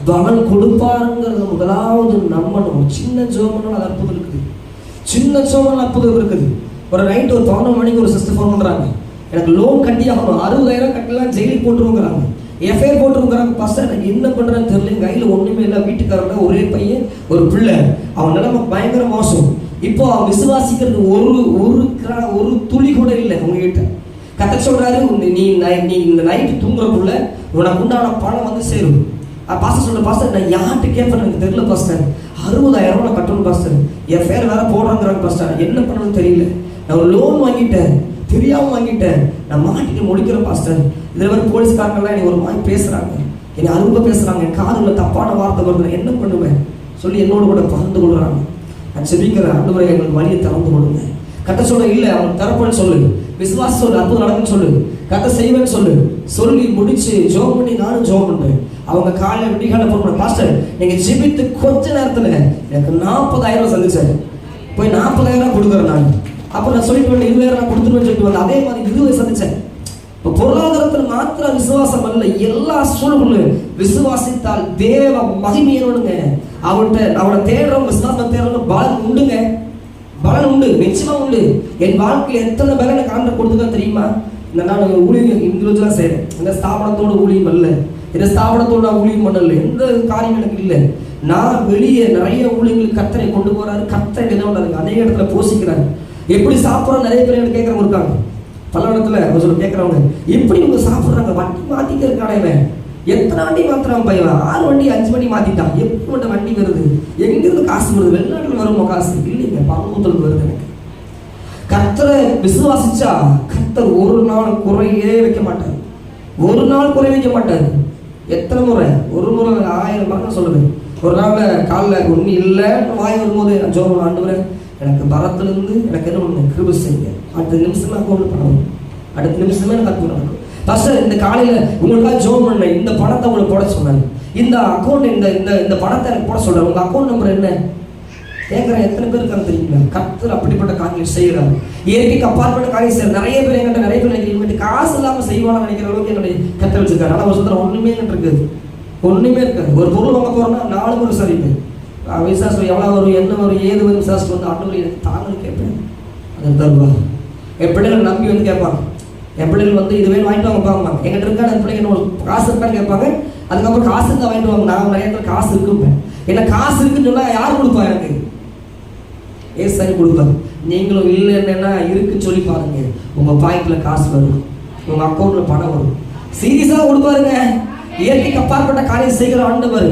பலன் கொடுப்பாருங்கிறது முதலாவது நம்பணும். சின்ன ஜோமனால் அது அற்புதம் இருக்குது. சின்ன ஜோமனால் அற்புதம் இருக்குது. ஒரு நைட் ஒரு 11 மணிக்கு ஒரு சிஸ்டர் ஃபோன் பண்றாங்க, எனக்கு லோன் கட்டி ஆகணும், 60,000 கட்டலாம், ஜெயிலுக்கு போட்டுருவோங்கிறாங்க, எஃப்ஐஆர் போட்டுருவோங்கிறாங்க. பாஸ்டர் எனக்கு என்ன பண்றேன்னு தெரியல, கையில ஒண்ணுமே இல்லை, வீட்டுக்காரங்க ஒரே பையன் ஒரு பிள்ளை, அவன் நிலைமை பயங்கர மோசம். இப்போ அவன் விசுவாசிக்கிறது ஒரு துளி கூட இல்லை. உங்ககிட்ட கத்த சொல்றாரு, நீ இந்த நைட்டு தூங்குறதுக்குள்ள உனக்கு உண்டான பணம் வந்து சேரும். பாஸ்டர் சொல்ற, பாஸ்டர் நான் யார்கிட்ட கேட்பேன் எனக்கு தெரியல பாஸ்டர், 60,000 நான் கட்டணும் பாஸ்டர், எஃப்ஐஆர் வேற போடுறாங்கிறாங்க பாஸ்டர், என்ன பண்ணணும்னு தெரியல, நான் ஒரு லோன் வாங்கிட்டேன், தெரியாம வாங்கிட்டேன், நான் மாட்டிட்டு முடிக்கிறேன் பாஸ்டர். இதுல வர போலீஸ்காரங்கெல்லாம் என்னை ஒரு மாதிரி பேசுறாங்க, என்னை அரும்ப பேசுறாங்க, என் காதுல தப்பான வார்த்தை வருது, என்ன பண்ணுவேன் சொல்லி என்னோட கூட பகிர்ந்து கொள்றாங்க. நான் செபிக்கிறேன், ஆண்டவரே எங்களுக்கு வழியை திறந்து கொடுங்க. கட்ட சொல்ல இல்லை, அவன் தரப்பன்னு சொல்லு, விசுவாசம் சொல்லு, அற்புதம் நடக்குன்னு சொல்லு, கட்ட செய்வேன்னு சொல்லு, சொல்லி முடிச்சு ஜோம் பண்ணி நானும் ஜோம் பண்றேன். அவங்க காலையில விடிகால போன பாஸ்டர் நீங்க ஜெபித்து கொஞ்ச நேரத்துல எனக்கு 40,000 சந்திச்சாரு. போய் 40,000 கொடுக்குறேன் நான். அப்ப நான் சொல்லிட்டு 20,000 கொடுத்துருவேன்னு சொல்லிட்டு வந்தேன். அதே மாதிரி 20 சந்திச்சேன். இப்போ பொருளாதாரத்தில் மாத்திர விசுவாசம் அல்ல, எல்லா சூழலும் விசுவாசித்தால் தேவ மகிமையோடுங்க. அவனை தேடுறவங்க விசுவாசம் தேடுறவங்க பலன் உண்டுங்க, பலன் உண்டு, நிச்சயமா உண்டு. என் வாழ்க்கையில் எத்தனை பலனை காண்ட கொடுத்துதான் தெரியுமா? இந்த நான் ஊழியம் இண்டிவிஜுவலா செய்யறேன், இந்த ஸ்தாபனத்தோட ஊழியம் அல்ல, இந்த ஸ்தாபனத்தோட நான் ஊழியம் பண்ணல, எந்த காரியம் எனக்கு இல்லை. நான் வெளியே நிறைய ஊழியங்களுக்கு கர்த்தரை கொண்டு போறாரு, கர்த்தரை என்ன பண்றாரு, அதே இடத்துல போஷிக்கிறாரு. எப்படி சாப்பிட்றோம் நிறைய பேர் எனக்கு கேட்கறவங்க இருக்காங்க. பல இடத்துல சொல்ல கேட்கறவங்க, எப்படி இவங்க சாப்பிட்றாங்க, வண்டி மாத்திக்கிறதுக்கான எத்தனை வண்டி மாத்திரம் பையன், 6 வண்டி 5 வண்டி மாத்திட்டான், எப்படி வண்டி வருது, எங்கிருந்து காசு வருது, வெளிநாட்டுல வருமா காசு இல்லைங்க, பரலோகத்துல வருது. எனக்கு கர்த்தரை விசுவாசிச்சா கர்த்தர் ஒரு நாள் குறையே வைக்க மாட்டார், ஒரு நாள் குறை வைக்க மாட்டார். எத்தனை முறை, ஒரு முறை 1000 மரணம் சொல்லுவேன். ஒரு நாள் காலில் ஒன்றும் இல்லைன்னு வாய் வரும்போது ஜோம், ஆண்டவரே எனக்கு பரத்திலிருந்து எனக்கு என்ன ஒன்று கிருபை செய்யுங்க, அடுத்த நிமிஷமே அக்கௌண்ட் பண்ணணும், அடுத்த நிமிஷமே எனக்கு அக்கௌண்ட் நடக்கும். பாஸ்டர் இந்த காலையில் உங்களுக்காக ஜோம் பண்ணேன், இந்த பணத்தை உங்களுக்கு போட சொன்னாங்க, இந்த அக்கௌண்ட் இந்த பணத்தை எனக்கு போட சொல்கிறேன், உங்கள் அக்கௌண்ட் நம்பர் என்ன கேட்குறேன். எத்தனை பேர் இருக்காங்க தெரியுங்களா? கர்த்தர் அப்படிப்பட்ட காரியம் செய்கிறார், இயற்கைக்கு அப்பாற்பட்ட காரியம் செய்யறார். நிறைய பேர் என்கிட்ட நிறைய பேர் நினைக்கிறீங்க காசு இல்லாமல் செய்வான்னு நினைக்கிற அளவுக்கு என்னுடைய கற்று வச்சிருக்காரு. ஆனால் ஒரு சொல்ற ஒன்றுமே இருக்குது, ஒன்றுமே இருக்காது. ஒரு பொருள் வாங்க போறோம்னா 4 முறை சரிப்பேன், விசாரிச்சு எவ்வளோ வரும் என்ன வரும் ஏது வரும் விசாரிச்சு வந்து ஆண்டவர் எனக்கு தாங்கன்னு கேட்பேன், அதை தருவாங்க. என் பிள்ளைகள் நம்பி வந்து கேட்பாங்க, என் பிள்ளைகள் வந்து இதுவே வாங்கிட்டு வாங்க பார்ப்பாங்க, எங்கிட்ட இருக்கா என் பிள்ளைங்க என்ன காசு இருக்கான்னு கேட்பாங்க, அதுக்கப்புறம் காசு இருந்தால் வாங்கிட்டு வாங்க. நான் நிறைய இடத்துல காசு இருக்குப்பேன். ஏன்னா காசு இருக்குன்னு சொன்னால் யார் கொடுப்பா? எனக்கு ஏசாமி கொடுப்பாரு. நீங்களும் இல்லை என்னன்னா இருக்குன்னு சொல்லி பாருங்க, உங்க பாக்கெட்ல காசு வரும், உங்க அக்கௌண்ட்ல பணம் வரும். சீரியஸா கொடுப்பாருங்க. இயற்கைக்கு அப்பாற்பட்ட காரியம் செய்கிற ஆண்டவர்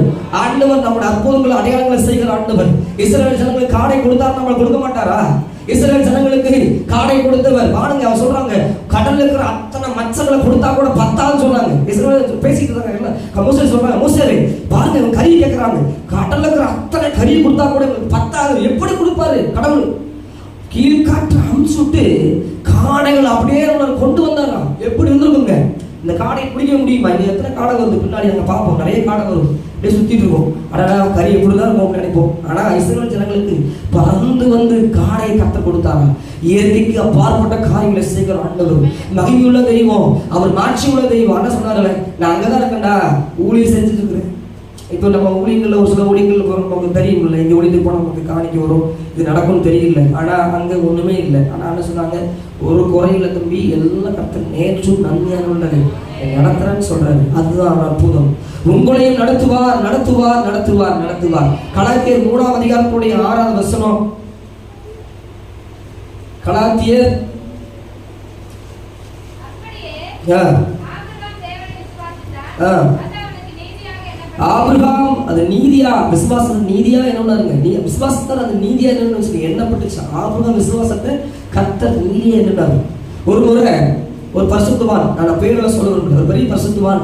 நம்முடைய அற்புதங்களை அடையாளங்களை செய்கிற ஆண்டவர். இஸ்ரவேல் ஜனங்களுக்கு காடை கொடுத்தாரு, நம்ம கொடுக்க மாட்டாரா? இஸ்ரவேல் ஜனங்களுக்கு காடை கொடுத்தவர் பாருங்க. அவர் சொல்றாங்க, கடல்ல இருக்கிற அத்தனை மச்சங்களை கொடுத்தா கூட பத்தாதுன்னு சொன்னாங்க. இஸ்ரவேல் பேசிட்டு இருக்காங்க. மோசே சொல்றாங்க, மோசே பாருங்க கறி கேட்கறாங்க, கடல்ல இருக்கிற அத்தனை கறி கொடுத்தா கூட பத்தாது, எப்படி கொடுப்பாரு கடவுள்? கீழ்காற்று அமுச்சுட்டு காடைகள் அப்படியே கொண்டு வந்தாராம். எப்படி வந்திருக்குங்க? இந்த காடை பிடிக்க முடியுமா? இங்க எத்தனை காடை வருது பின்னாடி நாங்க பார்ப்போம், நிறைய காடை வரும், அப்படியே சுத்திட்டு இருக்கோம். அடடா கறி எப்படிதான் இருக்கும் நினைப்போம். ஆனா இஸ்ரவேல் ஜனங்களுக்கு பறந்து வந்து காடை கத்த கொடுத்தாங்க. இயற்கைக்கு அப்பாற்பட்ட காரியங்களை செய்கிற ஆண்டவர், மகிமையுள்ள தெய்வம், அவர் மாட்சி உள்ள தெய்வம். என்ன சொன்னார்களே, நான் அங்கதான் இருக்கேன்டா, ஊழியர் செஞ்சுட்டு இருக்கிறேன். இப்போ நம்ம ஊழியங்களில் ஒரு சில ஊழியர்கள் போகிறோம், நமக்கு தெரியும் இல்லை, இங்கே ஊழியத்துக்கு போனால் நமக்கு காணிக்க வரும், இது நடக்கும்னு தெரியல. ஆனால் அங்கே ஒன்றுமே இல்லை. ஆனால் என்ன சொன்னாங்க, ஒரு குறையில தம்பி எல்லாம் கர்த்தர் நேற்றும் நன்மையான உள்ளது நடத்துறேன்னு சொல்றாரு. அதுதான் அற்புதம். உங்களையும் நடத்துவார் நடத்துவார் நடத்துவார் நடத்துவார். கலாத்தியர் 3ஆம் அதிகாரத்துடைய 6வது வசனம். கலாத்தியர் ஆபிரகாம் அது நீதியா விசுவாசம் நீதியா என்ன விசுவாசத்தால் அது நீதியா என்ன எண்ணப்பட்டுச்சு. ஆபிரகாம் விசுவாசத்தை கர்த்தர் நீதியா என்னன்னாரு. ஒரு முறை ஒரு பரிசுத்தவான், நான் பேரெல்லாம் சொல்ல விரும்பல, ஒரு பெரிய பரிசுத்தவான்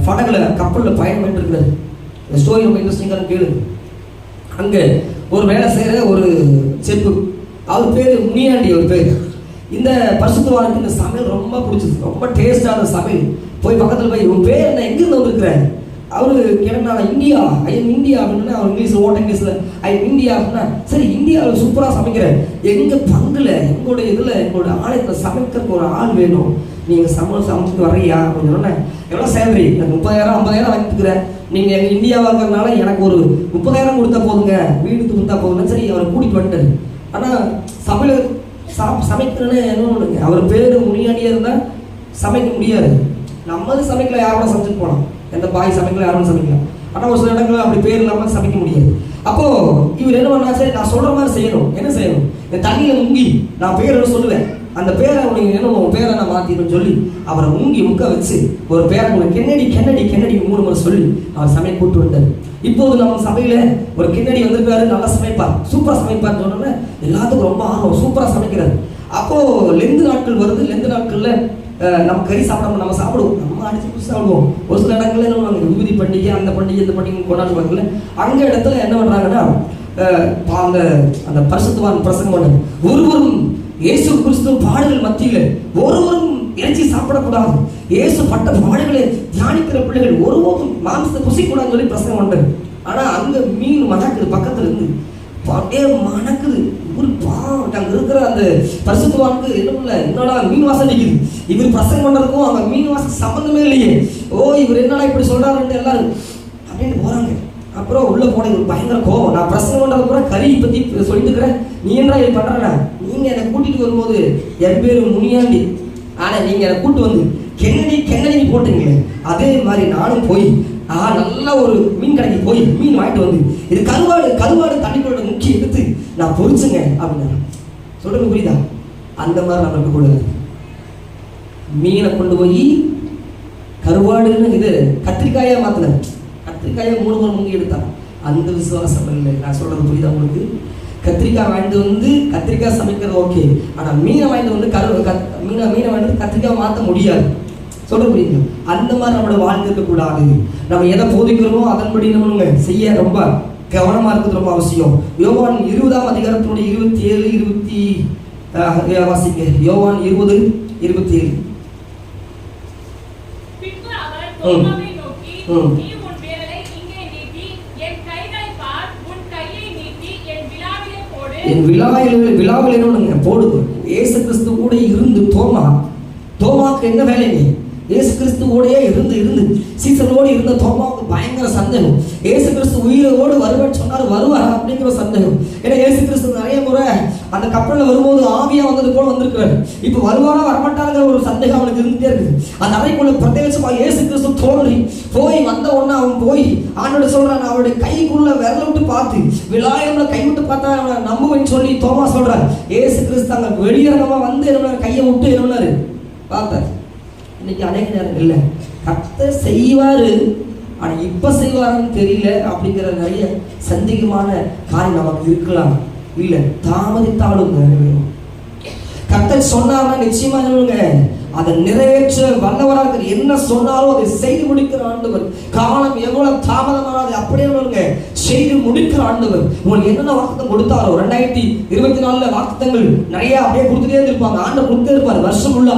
படகுல கப்பலில் பயணம் பண்ணிட்டு இருக்கிறாரு. இந்த ஸ்டோரி ரொம்ப இன்ட்ரெஸ்டிங்கான கேளு. அங்கே ஒரு வேலை செய்கிற ஒரு செப்பு, அவர் பேர் முனியாண்டி. ஒரு பேர். இந்த பரிசுத்தவானுக்கு இந்த சமையல் ரொம்ப பிடிச்சது, ரொம்ப டேஸ்டான சமையல். போய் பக்கத்தில் போய், உன் பேர் என்ன, எங்கிருந்து வந்திருக்கிறேன்? அவரு எனக்கு நான் இந்தியா, இந்தியா அப்படின்னா அவர் இங்கிலீஷில் ஓட்ட இங்கிலீஷில் இந்தியா அப்படின்னா, சரி இந்தியாவில் சூப்பராக சமைக்கிறேன், எங்கள் பங்குல எங்களுடைய இதில் எங்களுடைய ஆலயத்தில் சமைக்கிறதுக்கு ஒரு ஆள் வேணும், நீங்கள் சமைச்சிட்டு வர்றியா அப்படின்னு சொன்னேன். எவ்வளோ சேலரி? எனக்கு 30,000 50,000 வாங்கிட்டுக்கிறேன், நீங்கள் எங்கள் இந்தியாவாக இருக்கிறதுனால எனக்கு ஒரு 30,000 கொடுத்தா போதுங்க, வீடுக்கு கொடுத்தா போதுங்க. சரி அவரை கூட்டிகிட்டு வந்துட்டாரு. ஆனால் சமையல் சமைக்கிறேன்னு என்ன ஒன்றுங்க, அவர் பேர் முனியாண்டியாக இருந்தால் சமைக்க முடியாது. நம்மது சமைக்கல, யாரோட சமைச்சிட்டு போகலாம், எந்த பாய் சமைக்கல, யாரும் சமைக்கலாம். ஆனால் ஒரு சில இடங்களில் அப்படி பேர் இல்லாமல் சமைக்க முடியாது. அப்போ இவர் என்ன பண்ணா, சரி நான் சொல்ற மாதிரி செய்யணும். என்ன செய்யணும்? இந்த தண்ணியில முங்கி நான் பேரை சொல்லுவேன், அந்த பேரை உனக்கு என்ன உன் பேரை நான் மாத்தின்னு சொல்லி அவரை முங்கி முக்க வச்சு ஒரு பேரை உனக்கு கென்னடி கென்னடி கென்னடி 3 முறை சொல்லி அவர் சமையல் கூட்டு வந்தார். இப்போது நம்ம சபையில ஒரு கென்னடி வந்திருக்காரு, நல்லா சமைப்பார், சூப்பரா சமைப்பார்னு சொன்னோன்னே எல்லாத்துக்கும் ரொம்ப ஆர்வம், சூப்பரா சமைக்கிறாரு. அப்போ லெந்து நாட்கள் வருது. லெந்து நாட்கள்ல நம்ம கறி சாப்பிடாம நம்ம சாப்பிடுவோம், நம்ம அடிச்சு சாப்பிடுவோம். ஒரு சில இடங்கள்ல என்ன விபூதி பண்டிகை, அந்த பண்டிகை இந்த பண்டிகை கொண்டாடுவாங்கல்ல, அங்க இடத்துல என்ன பண்றாங்கன்னா, அந்த அந்த பரிசுத்தவான் பிரசங்கம் பண்ணது, ஒருவரும் இயேசு கிறிஸ்து பாடுகள் மத்தியில ஒருவரும் இறைச்சி சாப்பிடக்கூடாது, இயேசு பட்ட பாடுகளை தியானிக்கிற பிள்ளைகள் ஒருவரும் மாம்சத்தை புசிக்கூடாதுன்னு சொல்லி பிரசங்கம் பண்றாரு. ஆனா அங்க மீன் மணக்குது, பக்கத்துல இருந்து அப்படியே மணக்குது. அங்க இருக்கிற அந்த பரிசுத்தவானுக்கு என்ன என்னடா மீன் வாசம் அடிக்குது, இவர் பிரசங்கம் பண்றதுக்கும் அங்க மீன் வாசம் சம்பந்தமே இல்லையே, ஓ இவர் என்னடா இப்படி சொல்றாருன்னு எல்லாரும் அப்படின்னு போறாங்க. அப்புறம் உள்ள போன ஒரு பயங்கர கோவம், நான் பிரசங்கம் பண்றது கூட கறி பத்தி சொல்லிட்டு இருக்கிறேன், நீ என்ன இது பண்றா, நீங்க என்னை கூட்டிட்டு வரும்போது என் பேரு முனியாண்டி, ஆனா நீங்க என்னை கூட்டு வந்து கென்னடி கென்னடி போட்டீங்களே, அதே மாதிரி நானும் போய் நல்ல ஒரு மீன் கடைக்கு போய் மீன் வாங்கிட்டு வந்து இது கருவாடு தண்ணிக்குள்ள முக்கி எடுத்து நான் பொரிச்சுங்க அப்படின்னு சொல்றது புரியுதா? அந்த மாதிரி நம்ம இருக்கக்கூடாது. மீனை கொண்டு போய் கருவாடுன்னு இது கத்திரிக்காயா மாத்தின, கத்திரிக்காயை 3 முறை முங்கி எடுத்தான். அந்த விசுவாசம் இல்லை. நான் சொல்றது புரியுதா உங்களுக்கு? கத்திரிக்காய் வாங்கிட்டு வந்து கத்திரிக்காய் சமைக்கிறது ஓகே, ஆனா மீனை வாங்கிட்டு வந்து மீனை வாங்கிட்டு கத்திரிக்காய் மாற்ற முடியாது. சொல்ல புரியுது? அந்த மாதிரி நம்மளோட வாழ்ந்து இருக்கக்கூடாது. நம்ம எதை போதிக்கிறோமோ அதன்படி நம்ம செய்ய ரொம்ப கவனமா இருக்கிறது ரொம்ப அவசியம். யோவான் 20ஆம் அதிகாரத்தினுடைய 27 வாசிங்க. யோவான் 20:27. பின்பு அவர் தோமாவை நோக்கி, நீ உன் விரலை இங்கே நீட்டி என் கைகளை பார், உன் கையை நீட்டி என் விலாவிலே போடு. என் விலாவிலே என்னன்னு போடு. இயேசு கிறிஸ்து கூட இருந்து தோமாக்கு என்ன வேலைங்க? இயேசு கிறிஸ்துவோடையே இருந்து சீசனோடு இருந்த தோமாவுக்கு பயங்கர சந்தேகம். இயேசு கிறிஸ்து உயிரோடு வருவான்னு சொன்னாரு, வருவாரா அப்படிங்கிற சந்தேகம். ஏன்னா இயேசு கிறிஸ்து நிறைய முறை அந்த கப்பலில் வரும்போது ஆவியா வந்தது போல வந்திருக்கிறாரு. இப்போ வருவாரா வரமாட்டாங்கிற ஒரு சந்தேகம் அவனுக்கு இருந்துட்டே இருக்குது. அந்த அறைக்குள்ள பிரத்யேகமாக இயேசு கிறிஸ்து தோன்றி போய் வந்த உடனே அவன் போய் ஆண்டோட சொல்றான், அவருடைய கைக்குள்ள விரல விட்டு பார்த்து விழாயம்ல கை விட்டு பார்த்தா அவன் நம்புவேன்னு சொல்லி தோமா சொல்றாரு. இயேசு கிறிஸ்து அங்க வெளியரங்கமா வந்து என்ன கையை விட்டு என்ன பார்த்தார். இன்னைக்கு அநேக நேரம் இல்லை, கர்த்தர் செய்வாரு, ஆனா இப்ப செய்வாருன்னு தெரியல அப்படிங்கிற நிறைய சந்தேகமான காரியம் நமக்கு இருக்கலாம். இல்ல தாமதித்தாலும் நிறைவேறும். கர்த்தர் சொன்னார்னா நிச்சயமா அதை நிறைவேற்ற வல்லவராக இருக்கிற, என்ன சொன்னாலும் அதை செய்து முடிக்கிற ஆண்டவர். காலம் எவ்வளவு தாமதமானது அப்படியே செய்து முடிக்கிற ஆண்டவர். உங்களுக்கு என்னென்ன வாக்குத்தம் கொடுத்தாரோ 2024 வாக்குத்தங்கள் நிறைய அப்படியே கொடுத்துட்டே இருப்பாங்க. ஆண்டவர் கொடுத்தே இருப்பாரு வருஷம் உள்ள.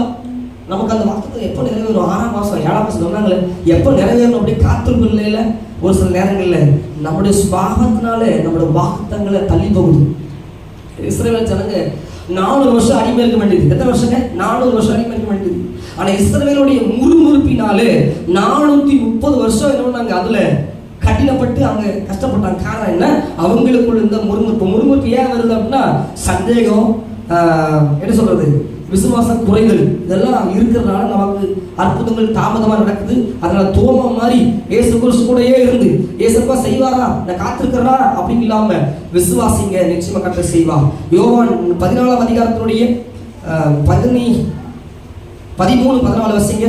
நமக்கு அந்த வாக்குத்தம் எப்போ நிறைவேறும்? 6ஆம் மாசம் 7ஆம் மாசம் சொன்னாங்களே, எப்போ நிறைவேறணும் அப்படி காத்திருப்பு இல்லையில. ஒரு சில நேரங்கள்ல நம்முடைய சுபாவத்தினால நம்முடைய வாக்குத்தங்களை தள்ளி போகுது. இஸ்ரவேல் ஜனங்க 400 வருஷம் அடிமை இருக்க வேண்டியது. எத்தனை வருஷங்க? 400 வருஷம் அடிமை இருக்க வேண்டியது. ஆனா இஸ்ரவேலுடைய முறுமுறுப்பினாலே 430 வருஷம் என்ன பண்ணாங்க, அதுல கடினப்பட்டு அங்க கஷ்டப்பட்டாங்க. காரணம் என்ன? அவங்களுக்குள்ள இந்த முறுமுறுப்பு ஏன் வருது அப்படின்னா, சந்தேகம், என்ன சொல்றது, விசுவாசம் குறைகள் இதெல்லாம் இருக்கிறதுனால நமக்கு அற்புதங்கள் தாமதமா நடக்குது. அதனால தோமா மாதிரி இயேசு கிறிஸ்து கூடயே இருந்து இயேசுப்பா செய்வாரா, நான் காத்திருக்கிறா அப்படின்னு இல்லாம விசுவாசிங்க, நிச்சயமா கர்த்தர் செய்வார். யோவான் 14ஆம் அதிகாரத்தினுடைய 13-14 வசனங்க.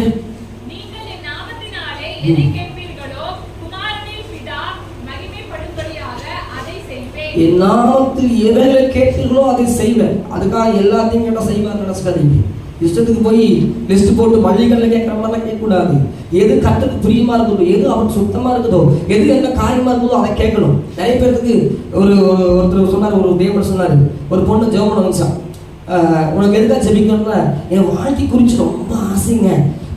நீங்கள் என் நாமத்தினாலே எதை கேட்பீர்களோ குமாரனின் பிதா மகிமைப்படும்படியாக அதை செய்வேன். என் நாமத்தில் எவைகளை கேட்பீர்களோ அதை செய்வேன். அதுக்காக எல்லாத்தையும் கேட்டா செய்வார் நினைச்சுக்காதீங்க. இஷ்டத்துக்கு போய் லிஸ்ட் போட்டு மல்லிகள்ல கேட்கற மாதிரிலாம் கேட்கக்கூடாது. எது கர்த்தருக்கு பிரியமா இருக்குதோ, எது அவன் சுத்தமா இருக்குதோ, எது என்ன காரியமா இருக்குதோ அதை கேட்கணும். நிறைய பேருக்கு ஒருத்தர் சொன்னார், ஒரு தேவன் சொன்னாரு, ஒரு பொண்ணு ஜெபம் பண்ண வந்துச்சான். உனக்கு எதுக்காக ஜெபிக்கணும்னா, என் வாழ்க்கை குறிச்சு ரொம்ப ஆசைங்க.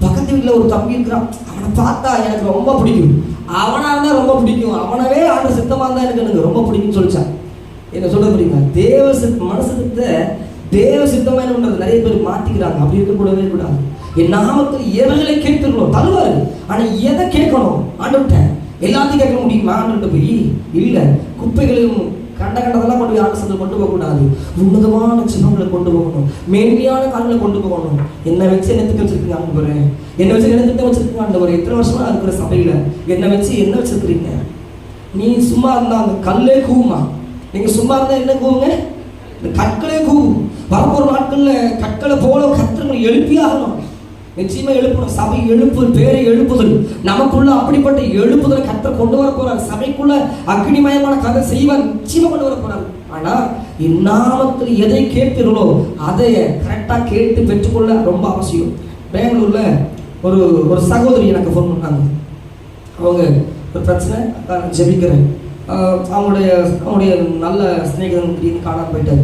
பக்கத்து வீட்டில் ஒரு தம்பி இருக்கிறான், அவனை பார்த்தா எனக்கு ரொம்ப பிடிக்கும். அவனா இருந்தா ரொம்ப பிடிக்கும், அவனவே ஆண்டு சித்தமா இருந்தா எனக்கு ரொம்ப பிடிக்கும்னு சொல்லிச்சான். என்ன சொல்றது புரியுங்க? மனசுக்கு தேவ சித்தமா என்ன பண்றது நிறைய பேர் மாத்திக்கிறாங்க. அப்படி இருக்கக்கூடவே கூடாது. என் நாமத்தில் எவைகளை கேட்கணும் தருவாரு. ஆனா எதை கேட்கணும்? ஆண்டுகிட்ட எல்லாத்தையும் கேட்க முடியுமா? ஆண்டுகிட்ட போய் இல்ல, குப்பைகளையும் கண்டதெல்லாம் கொண்டு போய் ஆண்டு கொண்டு போக கூடாது. உன்னதமான சின்னங்களை கொண்டு போகணும், மேன்மையான காலங்களை கொண்டு போகணும். என்னை வச்சு என்னத்துக்கு வச்சிருக்கீங்க ஆண்டவரே? என்னை வச்சு என்ன வச்சிருக்கீங்க ஆண்டவரே? எத்தனை வருஷமா இருக்கிற சபையில என்னை வச்சு என்ன வச்சிருக்கிறீங்க? நீ சும்மா இருந்தா அந்த கல்லே கூவுமா? நீங்க சும்மா இருந்தா என்ன கூவுங்க? இந்த கற்களே கூவும். வரப்போற நாட்கள்ல கற்களை போல கர்த்தர்களை எழுப்பியாகணும். நிச்சயமா எழுப்பணும். சபை எழுப்புதல், பேரை எழுப்புதல், நமக்குள்ள அப்படிப்பட்ட எழுப்புதலை கர்த்தர் கொண்டு வர போறார். சபைக்குள்ள அக்னிமயமான கதை செய்வார், நிச்சயமா கொண்டு வர போறார். ஆனா இந்நாமத்தில் எதை கேட்கிறீர்களோ அதை கரெக்டா கேட்டு பெற்றுக்கொள்ள ரொம்ப அவசியம். பெங்களூர்ல ஒரு சகோதரி எனக்கு ஃபோன் பண்ணாங்க. அவங்க ஒரு பிரச்சனை, ஜெபிக்கிறேன். அவங்களுடைய நல்ல ஸ்நேகிதன் திடீர்னு காணாம போயிட்டாரு.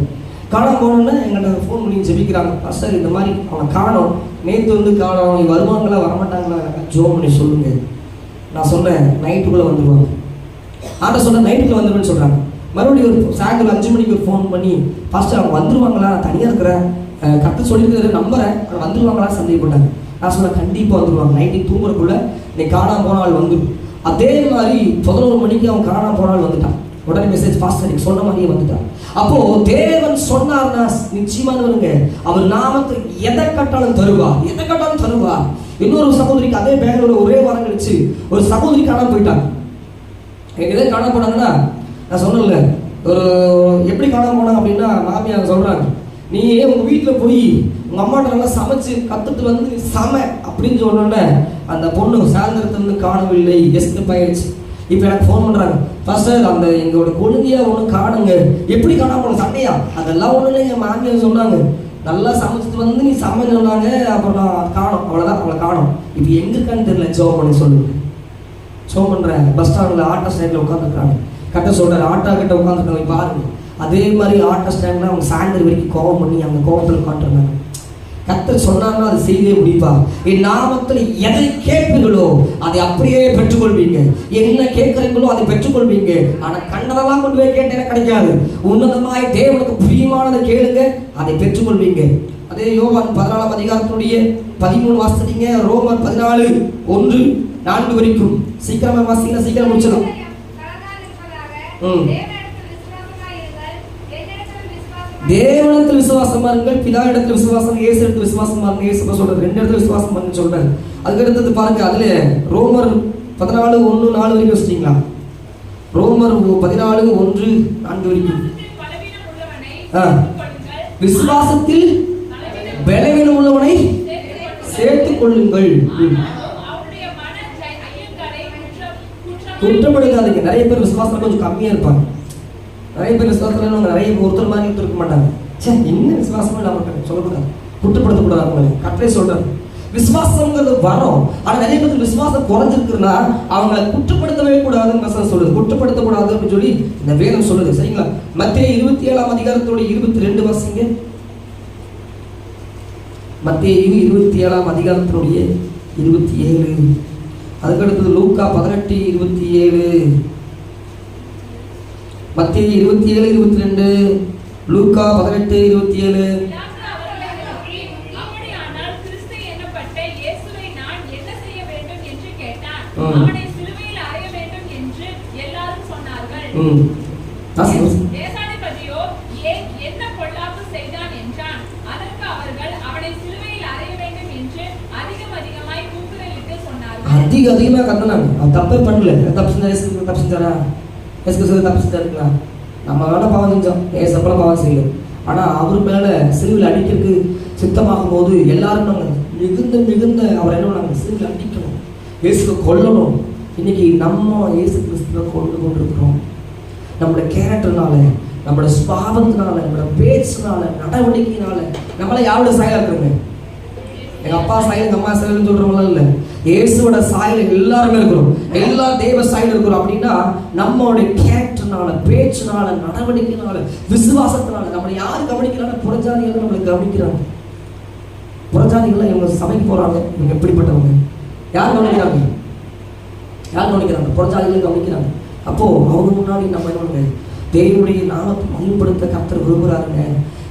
காணாம போனோன்னா எங்கிட்ட ஃபோன் பண்ணி ஜெபிக்கிறாங்க, பாஸ்டர் இந்த மாதிரி அவனை காணோம், நேற்று காணோம், வருவாங்களா வரமாட்டாங்களா, ஜோம் பண்ணி சொல்லுங்க. நான் சொன்னேன் நைட்டுக்குள்ளே வந்துடுவாங்க. ஆட்ட சொன்னேன் நைட்டுக்குள்ளே வந்துடுவேன்னு சொல்கிறாங்க. மறுபடியும் ஒரு சாயங்காலம் 5 மணிக்கு ஒரு ஃபோன் பண்ணி, பாஸ்டர் அவங்க வந்துடுவாங்களா, நான் தனியாக இருக்கிறேன், கரெக்டாக சொல்லியிருக்கிறது நம்புறேன், அவங்க வந்துடுவாங்களா சந்தேகப்பட்டாங்க. நான் சொன்னேன் கண்டிப்பாக வந்துடுவாங்க, நைட்டுக்கு தூங்குறதுக்குள்ள நீ காணாம போன ஆள் வந்துடும். அதே மாதிரி 11 மணிக்கு அவன் காணாம போன ஆள் வந்துட்டான். உடனே மெசேஜ் பாஸ்டர் நீங்க சொன்ன மாதிரியே வந்துட்டான். அப்போ தேவன் சொன்னார்னா நிச்சயமானவருங்க, அவர் நாமத்தை எதை கட்டாலும் தருவார், எதை கட்டாலும் தருவார். இன்னொரு சகோதரிக்கு அதே பெங்களூர்ல ஒரே வாரம் கழிச்சு ஒரு சகோதரி காணாம போயிட்டாங்க. எதை காணாம போனாங்கன்னா, நான் சொன்னல ஒரு எப்படி காணாம போனாங்க அப்படின்னா, மாமியார் சொல்றாங்க, நீ உங்க வீட்டில் போய் உங்க அம்மாட்ட நல்லா சமைச்சு கத்துட்டு வந்து சமை அப்படின்னு சொன்னோன்னே அந்த பொண்ணு சாயந்தரத்துல காணவில்லை, எஸ்கேப் ஆயிடுச்சு. இப்போ எனக்கு ஃபோன் பண்ணுறாங்க, பாஸ்டர் அந்த எங்களோட கொழுந்தியா ஒன்று காணுங்க. எப்படி காணாம போன சண்டையா? அதெல்லாம் ஒன்றும் இல்லை, எங்கள் மாமியார் சொன்னாங்க நல்லா சமைச்சிட்டு வந்து நீ சமைச்சு சொன்னாங்க, அப்புறம் நான் காணோம், அவ்வளோதான், அவளை காணோம். இப்போ எங்கே இருக்கான்னு தெரியல, ஜோம் பண்ணி சொல்லுங்க. ஜோம் பண்ணுறேன், பஸ் ஸ்டாண்டில் ஆட்டோ ஸ்டாண்டில் உட்காந்துருக்காங்க. கட்ட சொல்கிறார், ஆட்டோ கிட்ட உட்காந்துருக்காங்க பாருங்க. அதே மாதிரி ஆட்டோ ஸ்டாண்டில் அவங்க சாயந்தரம் வரைக்கும் கோபம் பண்ணி அந்த கோபத்தில் உட்காந்துருந்தாங்க. கர்த்தர் சொன்னாங்கன்னா அது செய்தே முடிப்பா. என் நாமத்தில் எதை கேட்பீர்களோ அதை அப்படியே பெற்றுக்கொள்வீங்க. என்ன கேட்கறீங்களோ அதை பெற்றுக்கொள்வீங்க. ஆனா கண்டதெல்லாம் கொண்டு போய் கேட்டேன் கிடைக்காது. உன்னதமாய் தேவனுக்கு பிரியமானதை கேளுங்க, அதை பெற்றுக்கொள்வீங்க. அதே யோவான் 14ஆம் அதிகாரத்தினுடைய 13 வாசித்தீங்க. ரோமர் 14:1-4 வரைக்கும் சீக்கிரமா வாசிங்க, சீக்கிரம் முடிச்சிடும். தேவனிடத்தில் விசுவாசமா இருங்கள், பிதா இடத்துல விசுவாசம், இயேசு இடத்துல விசுவாசமா இருங்க. இயேசு சொல்றாரு 2 இடத்துல விசுவாசம் பண்ணுன்னு சொல்றாரு. அதுக்கு அடுத்தது பாருங்க, அதுல ரோமர் 14:1-4 வரைக்கும் வச்சிட்டீங்களா? ரோமர் 14:1-4 வரைக்கும். விசுவாசத்தில் பலவீனம் உள்ளவனை சேர்த்துக் கொள்ளுங்கள். குற்றப்படுத்தாதீங்க. நிறைய பேர் விசுவாசம் கொஞ்சம் கம்மியா இருப்பாங்க. நிறைய பேர் விசுவாசத்துல நிறைய ஒருத்தர் மாதிரி இருக்க மாட்டாங்க. என்ன விசுவாசமும் இல்லாம சொல்லக்கூடாது, குற்றப்படுத்தக்கூடாது. அவங்களை கட்டளை சொல்றாரு. விசுவாசங்கிறது வரும். ஆனா நிறைய பேர் விசுவாசம் குறைஞ்சிருக்குன்னா அவங்களை குற்றப்படுத்தவே கூடாதுன்னு வசனம் சொல்லுது. குற்றப்படுத்தக்கூடாது அப்படின்னு சொல்லி இந்த வேதம் சொல்லுது. சரிங்களா? மத்தேயு 27ஆம் அதிகாரத்தோட 22 வாசிங்க. மத்தேயு 27ஆம் அதிகாரத்தினுடைய 27. அதுக்கடுத்தது லூக்கா 18:27. மத்தேயு 27:22, லூக்கா 18:27. அவனை சிலுவையில் அறைய வேண்டும் என்று எல்லாரும் சொன்னார்கள். தேசாதிபதியோ என்ன பொல்லாப்பு செய்தான் என்றான். அதற்கு அவர்கள் அவனை சிலுவையில் அறைய வேண்டும் என்று அதிகமாய் கூக்குரலிட்டு சொன்னார்கள். அதிகமா கத்தனாங்க. அவன் தப்பே பண்ணல. தப்பிச்சுட்டாரா? தப்பிச்சுட்டாருங்களா? நம்ம வேணா பாவம் செஞ்சோம், ஏசப்பெல்லாம் பாவம் செய்யல. ஆனா அவர் மேல சிலுவையில் அடிக்கிறதுக்கு சித்தமாகும் போது எல்லாரும் மிகுந்த அவர் என்ன பண்ணாங்க? சிலுவையில் அடிக்கணும், இயேசுவை கொல்லணும். இன்னைக்கு நம்ம இயேசு கிறிஸ்துவை கொண்டிருக்கிறோம். நம்மளோட கேரக்டர்னால, நம்மளோட சுபாவத்தினால, நம்மளோட பேச்சுனால, நடவடிக்கையினால நம்மள யாரோட சாயலா இருக்கிறோங்க? எங்க அப்பா சாயல், எங்க அம்மா சாயல்னு சொல்றவங்களாம் இல்லை. இயேசுவோட சாயல் எல்லாருமே இருக்கிறோம். எல்லா தேவ சாயல் இருக்கிறோம். அப்படின்னா நம்மளுடைய கேரக்டர்னால, பேச்சுனால, நடவடிக்கையினால, விசுவாசத்தினால நம்மளை யாரு கவனிக்கிறாங்க? புறஜாதிகள் நம்மளை கவனிக்கிறாங்க. புறஜாதிகள் இவங்க சபைக்கு போறாங்க, இவங்க எப்படிப்பட்டவங்க? யார் கவனிக்கிறாங்க? யார் கவனிக்கிறாங்க? புறஜாதிகள் கவனிக்கிறாங்க. அப்போ அவங்க முன்னாடி நம்ம என்ன தேவனுடைய நாமத்தை மகிமைப்படுத்த கர்த்தர் விரும்புறாருங்க.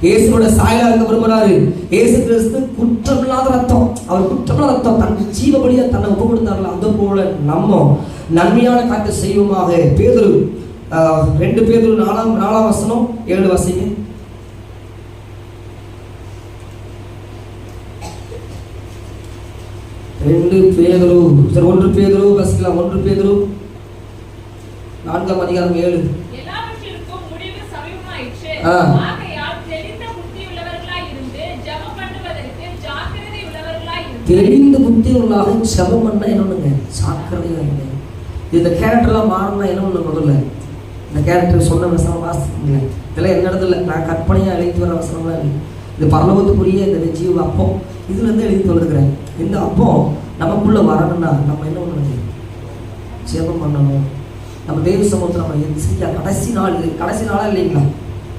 இயேசுவோட சாயலா இருக்க விரும்புறாரு. இயேசு கிறிஸ்து குற்றமில்லாத ரத்தம், அவர் குற்றமில்லாத ரத்தம் தன் ஜீவபலியா தன்னை ஒப்பு கொடுத்தார்கள். அது போல நம்ம நன்மையான காரியத்தை செய்வோமாக. பேதுரு 2 பேதுரு 4ஆம் வசனம் 7 வாசிங்க. 1 பேதுரு வாசிக்கலாம். 1 பேதுரு 4ஆம் அதிகாரம் 7. எல்லாவற்றிற்கும் முடிவு சமீபமாயிற்று. ஆகையால் தெளிந்த புத்தி உள்ளவர்களாய் இருந்து ஜெபம் பண்ணுவதற்கு ஜாக்கிரதை உள்ளவர்களாய் இருந்து. தெளிந்த புத்தி உள்ளவர்களாக ஜெபம் பண்ண என்னங்க? ஜாக்கிரதையா இருங்க. இந்த கேரக்டர்லாம் மாறணும்னா என்ன பண்ணணும்? முதல்ல இந்த கேரக்டர் சொன்ன வசனம் வாசிக்கீங்க. இதெல்லாம் என்ன இடத்துல நான் கற்பனையா எழுதி வர வசனம்லாம் இல்லை. இது பரலோகத்துக்குரிய இந்த ஜீவ அப்பம் இதுல இருந்து எழுதி வந்துருக்கிறேன். இந்த அப்பம் நமக்குள்ள வரணும்னா நம்ம என்ன பண்ணணும்? ஜெபம் பண்ணணும். நம்ம தேவ சமூகத்தை நம்ம எரிசிக்க கடைசி நாளா இல்லைங்களா?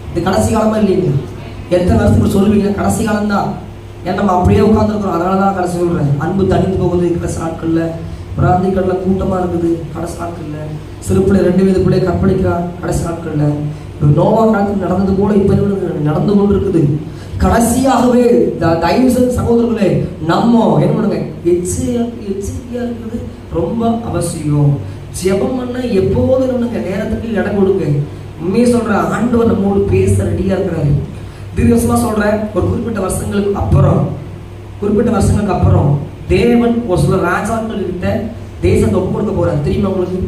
இது கடைசி காலமா இல்லைங்களா? எத்தனை வருஷத்துக்கு சொல்லுவீங்க கடைசி காலம் தான். ஏன்னா நம்ம அப்படியே உட்காந்துருக்கிறோம். அதனால தான் கடைசி சொல்றேன். அன்பு தணிந்து போகுது கடைசி நாட்கள்ல. பிராந்திகள்ல கூட்டமா இருக்குது கடைசி நாட்கள்ல. சிறுப்பிள்ளை 2 வயது பிள்ளை கற்பழிக்கிறார் கடைசி நாட்கள்ல. நோவா காலத்தில் நடந்தது போல இப்ப நடந்து கொண்டு இருக்குது. கடைசியாகவே தயவு செய்து சகோதரர்களே நம்ம என்ன பண்ணுங்க? எச்சரிக்கையா இருக்குது ரொம்ப அவசியம். ஜெபம் பண்ண எப்போது நம்மளுக்கு நேரத்துக்கு இடம் கொடுங்க. உண்மையை சொல்ற ஆண்டவர் நம்மோடு பேச ரெடியா இருக்கிறாரு. தீர்க்கமா சொல்றேன், ஒரு குறிப்பிட்ட வருஷங்களுக்கு அப்புறம் தேவன் ஒரு சில ராஜாக்கள் கிட்ட தேசத்தை ஒப்பு கொடுக்க போறாரு. தெரியுமா உங்களுக்கு?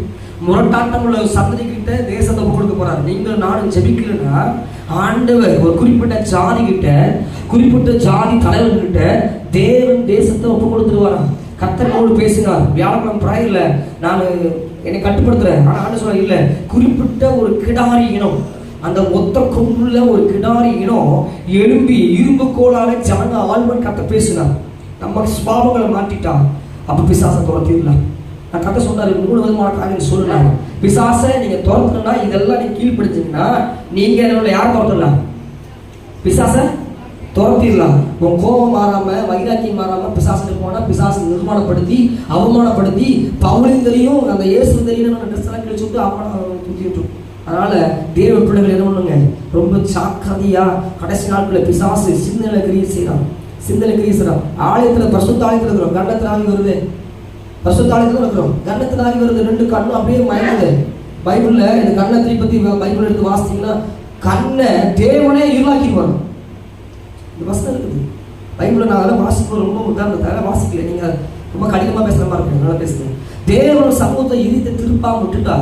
முரட்டாட்டம் உள்ள சந்ததி கிட்ட தேசத்தை ஒப்பு கொடுக்க போறாரு. நீங்கள் நானும் ஜெபிக்கலன்னா ஆண்டவர் ஒரு குறிப்பிட்ட ஜாதி கிட்ட, குறிப்பிட்ட ஜாதி தலைவர்கிட்ட தேவன் தேசத்தை ஒப்பு கொடுத்துருவாராம். கர்த்தரோடு பேசினார். வியாழக்கிழமை பிராயில நான் என்னை கட்டுப்படுத்துறேன். ஆனா ஆண்டு சொல்ல இல்லை, குறிப்பிட்ட ஒரு கிடாரி இனம், அந்த ஒத்த கொம்புள்ள ஒரு கிடாரி இனம் எழும்பி இரும்பு கோளால ஜனங்க ஆழ்வன் கத்த பேசினார். நம்ம சுபாவங்களை மாற்றிட்டா அப்ப பிசாசை துரத்திடலாம். நான் கத்த சொன்னாரு 3 விதமான காரியம் சொல்லுறாங்க. பிசாசை நீங்க துரத்தணும்னா இதெல்லாம் நீங்க கீழ்படுத்தீங்கன்னா நீங்க என்ன யார் துரத்தலாம்? பிசாசை துரத்திடலாம். உன் கோபம் மாறாம, வைராக்கியம் மாறாம பிசாசுக்கு போனா பிசாசை நிர்மாணப்படுத்தி அவமானப்படுத்தி பவுலையும் தெரியும் அந்த இயேசு தெரியும் ட்ரெஸ் எல்லாம் கிழிச்சு விட்டு அவமானம் தூக்கி விட்டுரும். அதனால தேவ பிள்ளைகள் என்ன பண்ணுங்க? ரொம்ப ஜாக்கிரதையா கடைசி நாட்களில் பிசாசு சிந்தனை கிரியை செய்யறான். ஆலயத்துல பரிசுத்த ஆலயத்துல இருக்கிறோம், கன்னத்துல ஆகி வருது. பரிசுத்த ஆலயத்துல இருக்கிறோம், கன்னத்துல ஆகி வருது. 2 கண்ணும் அப்படியே மயங்குது. பைபிள்ல இந்த கன்னத்தை பத்தி பைபிள் எடுத்து வாசித்தீங்கன்னா கண்ணை தேவனே இருளாக்கிடுவாங்க. இந்த வசனம் இருக்குது பைபிளில். நான் அதெல்லாம் வாசிக்க ரொம்ப உதாரணத்தை வாசிக்கல, நீங்க ரொம்ப கடினமா பேசுற மாதிரி இருக்கு, நல்லா பேசுறேன். தேவனோட சமூகத்தை இருத்தை திருப்பாம விட்டுட்டா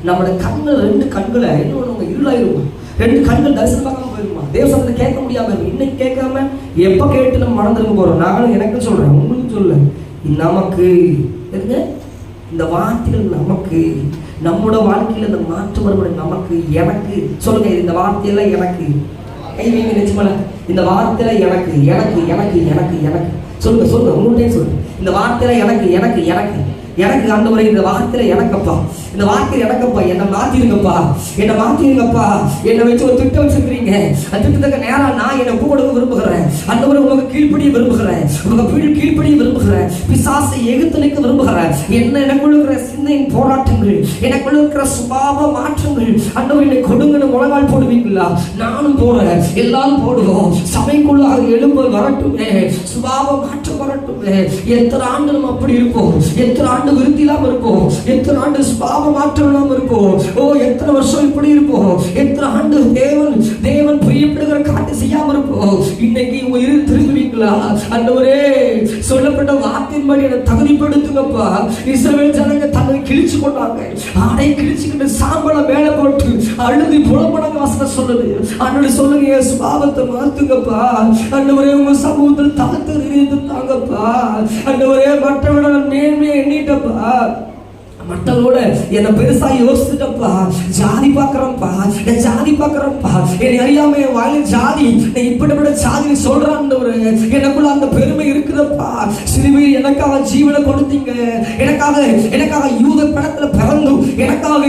நம்மளோட கண்கள் 2 கண்களை என்ன பண்ணுவாங்க, இருளாயிருமா. 2 கண்கள் தரிசனம் பார்க்காம போயிருமா. தேவ சத்தத்தை கேட்க முடியாம இருக்கும். இன்னைக்கு கேட்காம எப்ப கேட்டு நம்ம மறந்துருக்க போறோம். நானும் எனக்கு சொல்றேன், உங்களுக்கு சொல்ல, நமக்கு இந்த வார்த்தைகள் நமக்கு நம்மளோட வாழ்க்கையில இந்த மாற்று வருவது நமக்கு எனக்கு சொல்லுங்க. இந்த வார்த்தையெல்லாம் எனக்கு கை வைங்க நிச்சயமா. இந்த வார்த்தையில எனக்கு எனக்கு எனக்கு எனக்கு எனக்கு சொல்லுங்க சொல்லுங்க உங்கள்கிட்ட சொல்லுங்க. இந்த வார்த்தையில எனக்கு எனக்கு எனக்கு எனக்கு ஆண்டவரே இந்த வார்த்தையில எனக்கப்பா, இந்த வார்த்தையில எனக்கப்பா, என்னை மாத்திருங்கப்பா, என்னை மாத்திருங்கப்பா. என்னை வச்சு ஒரு திட்டம் வச்சிருக்கிறீங்க, அந்த திட்டத்துக்கு நேரா நான் என்னை ஒப்பு கொடுக்க விரும்புகிறேன். ஆண்டவரே உங்களுக்கு கீழ்ப்படிய விரும்புகிறேன், உங்க கீழ்ப்படிய விரும்புகிறேன், பிசாசை எதிர்த்தளிக்க விரும்புகிறேன். எனக்குள்ள இருக்கிற சிந்தையின் போராட்டங்கள், எனக்குள்ள இருக்கிற சுபாவ மாற்றங்கள் ஆண்டவரே என்னை கொடுங்கன்னு முழங்கால் போடுவீங்களா? நானும் போறேன், எல்லாரும் போடுவோம். சபைக்குள்ளாக எழும்பல் வரட்டுமே, சுபாவ மாற்றம் வரட்டுமே. எத்தனை ஆண்டு நம்ம அப்படி இருப்போம், எத்தனை ஆண்டு விருத்தி இல்லாம இருப்போம், எத்தனை ஆண்டு சுபாவ மாற்றம் இல்லாம இருப்போம். ஓ எத்தனை வருஷம் இப்படி இருப்போம், எத்தனை ஆண்டு தேவன் பிரியப்படுகிற காட்டு செய்யாம இருப்போம். இன்னைக்கு உயிர் திரும்புவீங்களா? ஆண்டவரே சொல்லப்பட்ட வார்த்தையின்படி என்னை தகுதிப்படுத்துங்கப்பா. இஸ்ரவேல் ஜனங்க தன்னை கிழிச்சு கொண்டாங்க, ஆடை கிழிச்சுக்கிட்டு சாம்பலை மேல போட்டு அழுது புலம்புனாங்க. வசனம் சொல்லுது. ஆண்டவரே சொல்லுங்க, சுபாவத்தை மாத்துங்கப்பா. ஆண்டவரே உங்க சமூகத்தில் தாழ்த்து இருந்தாங்கப்பா. ஆண்டவரே மற்றவட மேன்மையை எண்ணிட்டப்பா, மற்றவங்களோட என்ன பெருசா யோசிச்சுட்டப்பா. ஜாதி பாக்குறப்பா, என் ஜாதி பாக்குறப்பா, என்னை அறியாம என் வாயில ஜாதி இப்படிப்பட்ட ஜாதி சொல்றான். எனக்குள்ள அந்த பெருமை இருக்குதப்பா. சிலுவையில் எனக்காக ஜீவனை கொடுத்தீங்க, எனக்காக யூத படத்துல பிறந்தும் எனக்காக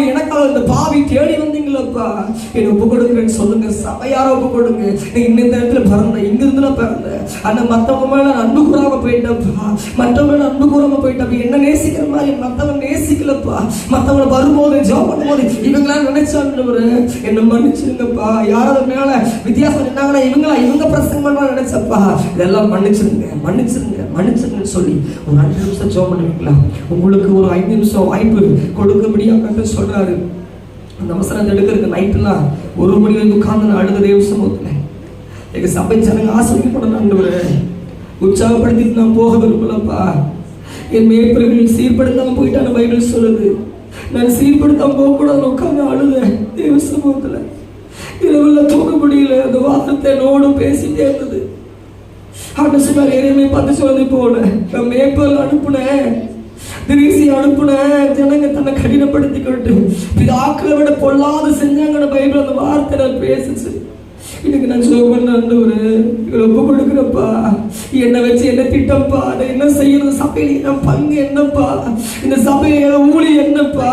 இந்த பாவி தேடி வந்தீங்களப்பா. என்னை ஒப்பு கொடுக்குறேன்னு சொல்லுங்க. சபையார ஒப்பு கொடுங்க. இந்த இடத்துல பிறந்த, இங்க இருந்து பிறந்த, ஆனா மத்தவங்க மேல அன்பு கூறாம போயிட்டப்பா, மற்றவங்க மேல அன்பு கூறாம போயிட்டப்ப. என்ன நேசிக்கிற மாதிரி மத்தவங்க நேசிக்க மத்தவங்களை வரும்போது ஜெபம் பண்ணும்போது இவங்களா நினைச்சாங்க, என்ன மன்னிச்சிருங்கப்பா. யாராவது மேல வித்தியாசம் என்னங்கன்னா இவங்க பிரசங்கம் பண்ணா நினைச்சப்பா, இதெல்லாம் மன்னிச்சிருங்க சொல்லி ஒரு 5 நிமிஷம் ஜெபம் பண்ணுவீங்களா? உங்களுக்கு ஒரு 5 நிமிஷம் வாய்ப்பு கொடுக்க முடியாம சொல்றாரு. அந்த அவசரத்தை எடுக்கிறதுக்கு நைட்டுலாம் 1 மணி வரைக்கும் உட்கார்ந்து நான் அழுத தேவ சமூகத்துல எங்க சபை ஜனங்க ஆசைப்படணும். உற்சாகப்படுத்திட்டு நான் போக விரும்பலப்பா. என் மேய்ப்பர்கள் சீர்படுத்தாம போயிட்டான பைபிள் சொல்லுது. நான் சீர்படுத்தாம போகக்கூடாது உட்காந்து அழுத தேவ சமூகத்துல. இரவுல தூங்க முடியல. அந்த வார்த்தை என்னோடும் பேசிட்டே இருந்தது. ஆண்டு சொன்னார், எதையுமே பார்த்து சொல்லி போல மேய்ப்பல் அனுப்புனேன், திரிசி அனுப்புனேன். ஜனங்க தன்னை கடினப்படுத்திக்கிட்டு பிதாக்களை விட பொல்லாத செஞ்சாங்கன்னு பைபிள் அந்த வார்த்தை நான் பேசுச்சு. இன்னைக்கு நான் சோபன் ஒப்பு கொடுக்குறப்பா. என்னை வச்சு என்ன திட்டப்பா, நான் என்ன செய்யணும், சபையில என்ன பங்கு என்னப்பா, இந்த சபையில ஊழி என்னப்பா,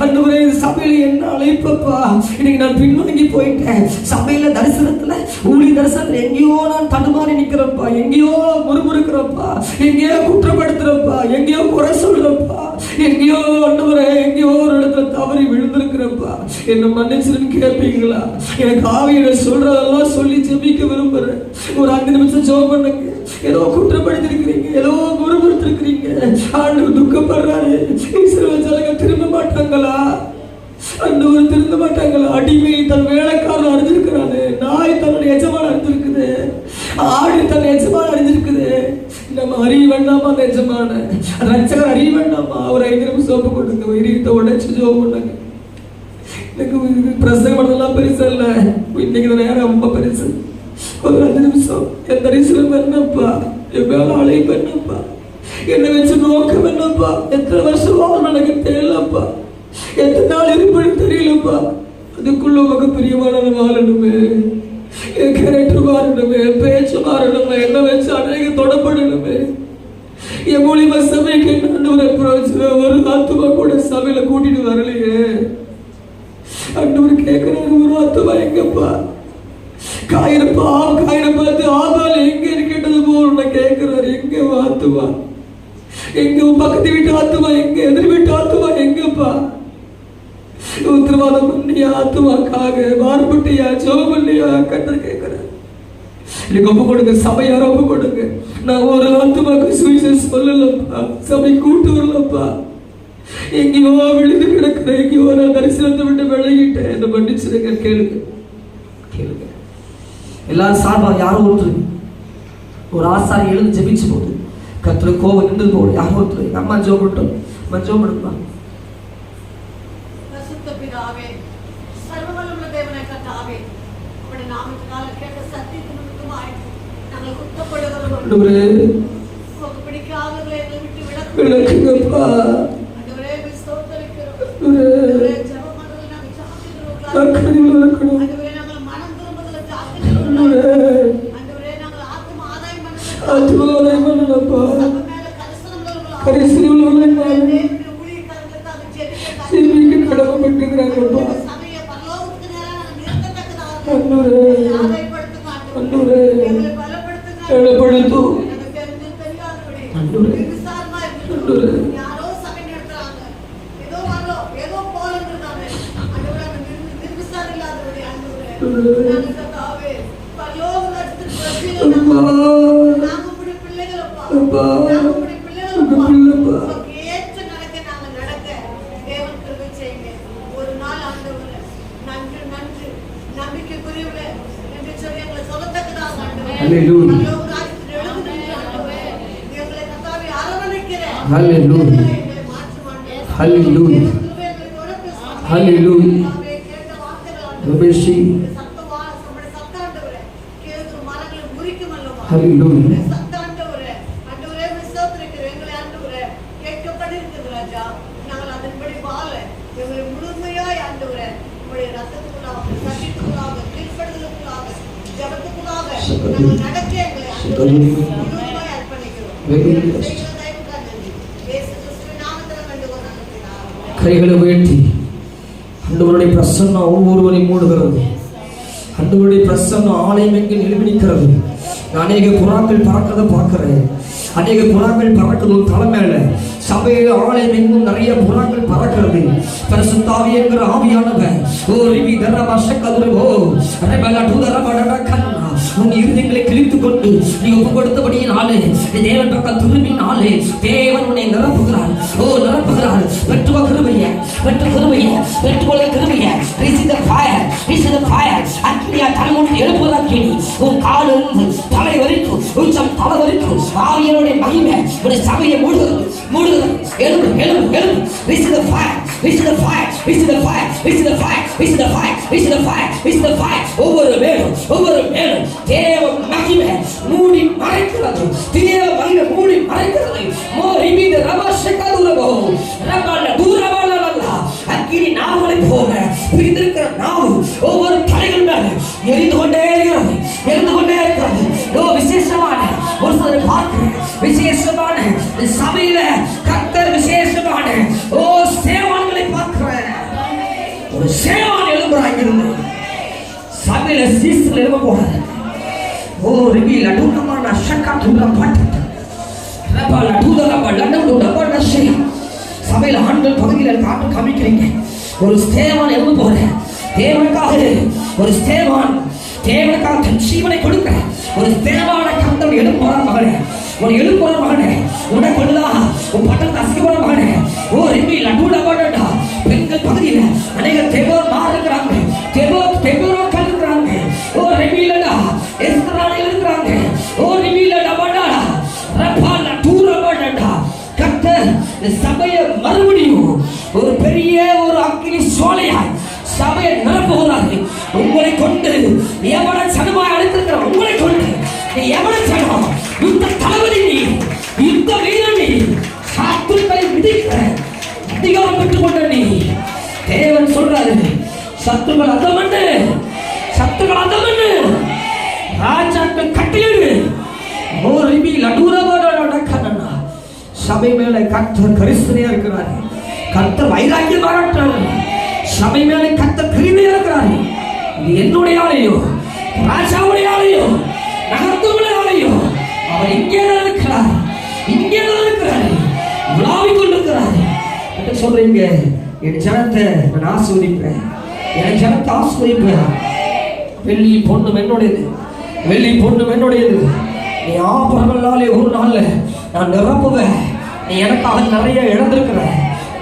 அன்றுவரே இந்த சபையில என்ன அழைப்பப்பா. இன்னைக்கு நான் பின்வாங்கி போயிட்டேன். சபையில தரிசனத்துல ஊழி தரிசனத்துல எங்கேயோ நான் தடுமாறி நிக்கிறப்பா, எங்கேயோ முறுமுறுக்கிறப்பா, எங்கேயோ குற்றப்படுத்துறப்பா, எங்கேயோ குறை சொல்றப்பா, எங்கேயோ அன்றுவரே எங்கேயோ ஒரு இடத்துல தவறி விழுந்திருக்கிறப்பா. என்ன மன்னிச்சிருன்னு கேட்பீங்களா? எனக்கு ஆவியில சொல்றதெல்லாம் சொல்லி ஜெபிக்க விரும்புறேன். ஒரு 5 நிமிஷம் ஜெபம் பண்ணுங்க. ஏதோ குற்றப்படுத்திருக்கிறீங்க, ஏதோ முறுமுறுத்திருக்கிறீங்க, ஆண்டவர் துக்கப்படுறாரு. இஸ்ரவேல் ஜனங்க திரும்ப மாட்டாங்களா? ஆண்டவர் திரும்ப மாட்டாங்களா? அடிமை தன் வேலைக்காரன் அறிஞ்சிருக்கிறாரு, நாய் தன்னுடைய எஜமான அறிஞ்சிருக்குது, ஆடு தன் எஜமான அறிஞ்சிருக்குது. நம்ம அறிய வேண்டாமா? அந்த எஜமான ரட்சகர் அறிய வேண்டாமா? ஒரு 5 நிமிஷம் சோப்பு கொடுங்க, இறுதியத்தை உடைச்சு ஜெபம் பண்ணுங்க. எனக்கு பிரசங்கம் பண்ணலாம் பெருசா இல்ல, இன்னைக்கு நேரம் ரொம்ப பெருசு. ஒரு 5 நிமிஷம் என் தரிசனம் என்னப்பா, என் மேல அழைப்பு என்னப்பா, என்னை வச்சு நோக்கம் என்னப்பா, எத்தனை வருஷம் வாழணும் எனக்கு தெரியலப்பா, எத்தனை நாள் இருப்பேன்னு தெரியலப்பா. அதுக்குள்ள உங்க பிரியமான வாழணுமே, என் கேரக்டர் மாறணுமே, பேச்சு மாறணுமே, என்ன வச்சு அநேக தொடப்படணுமே. என் மூலியமா சபைக்கு என்ன ஒரு ஆத்துமா கூட சபையில கூட்டிட்டு வரலையே. அண்டவர் கேட்கிறாரு, ஒரு ஆத்துமா எங்கப்பா? காயிரப்பாத்து ஆதால் எங்க இருக்கேட்டது போல கேட்கிறாரு. எங்க ஆத்துமா? எங்க பக்கத்து வீட்டு ஆத்துமா எங்க? எதிர் வீட்டு ஆத்துமா எங்கப்பா? உத்தரவாதம் பண்ணியா ஆத்துமாக்காக மாறுபட்டியா ஜெபம் பண்ணியா கட்ட கேட்கிறேன். எனக்கு ஒப்பு கொடுங்க, சபையார ஒப்பு கொடுங்க. நான் ஒரு ஆத்துமாக்கு சுவிசேஷம் சொல்லலப்பா, சபை கூட்டு வரலப்பா. எங்கேயோ விழுந்து கிடக்குற, எங்கேயோ நான் தரிசனத்தை விட்டு விலகிட்டேன். என்ன மன்னிச்சிருங்க. கேளுங்க, கேளுங்க. எல்லாரும் சார்பாக யாரோ ஒருத்தர் ஒரு ஆசாரி எழுந்து ஜெபிச்சு போது கர்த்தர் கோபம் நின்று போது யாரோ ஒருத்தர் அம்மா ஜெபம் பண்ணிட்டோம். அம்மா ஜெபம் பண்ணுமா. பரிசுத்த பிதாவே, சர்வவல்லமை தேவனே கர்த்தாவே, உம்முடைய நாமத்தினால கேட்ட சத்தியத்தின் நிமித்தமாய் நாங்கள் குற்றப்படுகிறோம். ஆண்டவரே, உமக்கு பிடிக்காதவர்களை எங்களை விட்டு விலக்குங்கப்பா. ஆண்டவரே, உம்மை ஸ்தோத்திரிக்கிறோம். ஆண்டவரே, ஆண்டவரே, ஜெபம் பண்றதுல நாங்கள் ஜாக்கிரதையா ஆண்டவரே, நாங்கள் மனம் திரும்புறதுல ஜாக்கிரதையா ஆண்டவரே, நாங்கள் ஆத்தும ஆதாயம் பண்ணப்பா. நம்ம மேல கரிசனம் உள்ளவர்களா கரிசனம் உள்ளவர்களா தேவனுடைய ஊழியக்காரர்களுக்காக ஜெபிக்க சேமிக்க கடமைப்பட்டிருக்கிறார்களப்பா. சபையை பரலோகத்துக்கு நேரா நாங்கள் நிறுத்தத்தக்கதாக ஆண்டவரே, ஆதாயப்படுத்துங்க. ஆண்டவரே, எங்களை பலப்படுத்துங்க. பலப்படுத்தும். எனக்கு தெரிஞ்சு தெரியாதபடி ஆண்டவரே, விசாரமா ஆண்டவரே, இருக்கணும். யாரோ சபை நடத்துறாங்க, ஏதோ வரோம், ஏதோ போலன்னு இருக்காங்க. ஆண்டவரே, அந்த நிர்விசாரம் இல்லாதபடி ஆண்டவரே, நாங்கள் கர்த்தாவே, பரலோக ராஜ்யத்துக்கு பிரதிநிதிகளா நாங்க உம்முடைய பிள்ளைகளப்பா. நாங்க உம்முடைய பிள்ளைகளப்பா. உமக்கு ஏற்ற நடக்க நாங்க நடக்க தேவன் கிருபை செய்யுங்க. ஒரு நாள் ஆண்டவரே, நன்று நன்று நம்பிக்கைக்குரியவளே என்று சொல்லி எங்களை சொல்லத்தக்கதாக ஆண்டவரே, Hallelujah. பரலோக ராஜ்யத்தில் எழுதுகிற ஆண்டவரே, எங்களை கர்த்தாவே அரவணைக்கிறேன். Hallelujah. எங்களை மாற்றும் ஆண்டவரே. Hallelujah. தேவன் கிருபை எங்களை தொடர்ந்து சுவாமி. Hallelujah. கர்த்தாவே, கேட்ட வார்த்தைகள் ஆண்டவரே, ரமேஷி. உம்முடைய சத்தமா, உம்முடைய சத்தம் ஆண்டவரே, கேட்கிற மரங்களை முறிக்கும் அல்லவா. Hallelujah. உம்முடைய சத்தம் ஆண்டவரே, ஆண்டவரே, உம்மை ஸ்தோத்திரிக்கிறேன். எங்களை ஆண்டவரே, கேட்கப்பட்டிருக்கிறது ராஜா. நாங்கள் அதன்படி வாழ எங்களை முழுமையாய் ஆண்டவரே, உம்முடைய ரத்தத்துக்குள்ளாக, சத்தியத்துக்குள்ளாக, கீழ்ப்படுதலுக்குள்ளாக, ஜெபத்துக்குள்ளாக நாங்கள் நடக்க எங்களை ஆண்டவரே முழுமையாய் அர்ப்பணிக்கிறோம். Hallelujah. செய்கிற தயவுக்காக நன்றி. இயேசு கிறிஸ்துவின் நாமத்தில் வேண்டுகிறோம் பிதாவே. கைகளை உயர்த்தி ஆண்டவருடைய பிரசன்னம் ஒவ்வொருவரையும் மூடுகிறது. ஆண்டவருடைய பிரசன்னம் ஆலயம் எங்கே நிலைநிற்கிறது. அநேக புறாக்கள் பறக்கிறத பார்க்கிறேன். அநேக புறாக்கள் பறக்குது ஒரு தலை மேல. சபையில் ஆலயம் எங்கும் நிறைய புறாக்கள் பறக்கிறது. பரிசுத்தாவி என்கிற ஆவியானவர் ஓ ரிவி தரமா சக்கதுரோ ரெபலா துதரபடட கண்ணா உன் இருதயங்களை கிழித்துக் கொண்டு நீ ஒப்பு கொடுத்தபடியினாலே தேவன் பக்கம் திரும்பினாலே தேவன் உன்னை நிரப்புகிறார். ஓ நிரப்புகிறார். பெற்றுவ கிருபையை, பெற்று கிருபையை, பெற்றுக்கொள்ள கிருபையை. receive the fire, receive the fire. அக்கினியா தலைமுடி எழுப்புவதற்கு உன் காலிலிருந்து தலை வரைக்கும் உச்சம் தலை வரைக்கும் ஆவியனுடைய மகிமை உடைய சபையை மூடுகிறது, மூடுகிறது. எழுப்பு எழுப்பு எழுப்பு. receive the fire, receive the fire, receive the fire, receive the fire, receive the fire, receive the fire, receive the fire. ஒவ்வொரு மேலும் தேவ மகிமை மூடி மறைக்கிறது. தேவ மகிமை மூடி மறைக்கிறது. மோரிமி ரமஷகதுலோ ரபல தூரவலலா அக்கினி நாவலை போல பிரிந்திருக்கிற நாவு ஒவ்வொரு தலைகள் மேல எரிந்து கொண்டே இருக்கிறது, எரிந்து கொண்டே இருக்கிறது. ஓ விசேஷமான ஒரு சிலரை பார்க்கிறேன். விசேஷமான சபையில கர்த்தர் விசேஷமான ஓ சேவான்களை பார்க்கிறேன். ஒரு சேவான் எழும்புறாங்க இருந்து சபையில சீசல் எழும்ப போறாரு. ஓ ரிபில டுனமான ஷக்கா துல பாட்டா ரபல துதல லண்டோட படஷே சபையில ஆண்கள் பகுதியில் காட்டு காமிக்கிறீங்க. ஒரு ஸ்தேவான் எழும்ப போறேன். தேவனுக்காக ஒரு ஸ்தேவான், தேவனுக்காக தன் ஜீவனை கொடுக்க ஒரு ஸ்தேவான கர்த்தர் எழும்ப போற மகனே, ஒரு எழும்ப போற மகனே, உனக்குள்ளா உன் பட்டத்தை அசிக்க போற மகனே. ஓ ரிபில டுல படடா பெண்கள் பகுதியில் அநேக தேவோர் மாறுகிறாங்க, தேவோர் கல்லுறாங்க. ஓ ரிபிலடா எஸ்தரால இருக்கிறாங்க. ஓ ரிபிலடா படடா ரபால தூர படடா கர்த்தர் சபையை மறுபடியும் ஒரு பெரிய ஒரு அக்கினி சோலையாய் சபையை நிரப்புகிறார்கள். உங்களை கொண்டு எவன சனமாய் அழைத்திருக்கிற உங்களை கொண்டு நீ எவன சனம் யுத்த தளபதி, நீ யுத்த வீரன், நீ சாத்துக்களை மிதிக்க அதிகாரம் பெற்றுக் கொண்ட நீ. தேவன் சொல்றாரு சத்துக்கள் அதமண்ணு, சத்துக்கள் அதமண்ணு, ராஜாக்கள் கட்டிலிடு. ஓ ரிபி லடூரபடட கண்ணா சபை மேல கர்த்தர் கரிசனையா இருக்கிறார். கர்த்தர் வைராக்கியம் பாராட்டுறார். சபை மேல கர்த்தர் கிருபையா இருக்கிறார். இது என்னுடைய ஆலயம், ராஜாவுடைய ஆலயம், நகரத்துடைய ஆலயம். அவர் இங்கே தான் இருக்கிறார், இங்கே தான் இருக்கிறார், உலாவிக் கொண்டிருக்கிறார். என்ன சொல்றீங்க? என் ஜனத்தை நான் ஆசீர்வதிப்பேன், என் ஜனத்தை ஆசீர்வதிப்பேன். வெள்ளி பொண்ணும் என்னுடையது, வெள்ளி பொண்ணும் என்னுடையது. நீ ஆபரங்களாலே ஒரு நாள்ல நான் நிரப்புவேன். நீ எனக்காக நிறைய இழந்திருக்கிற,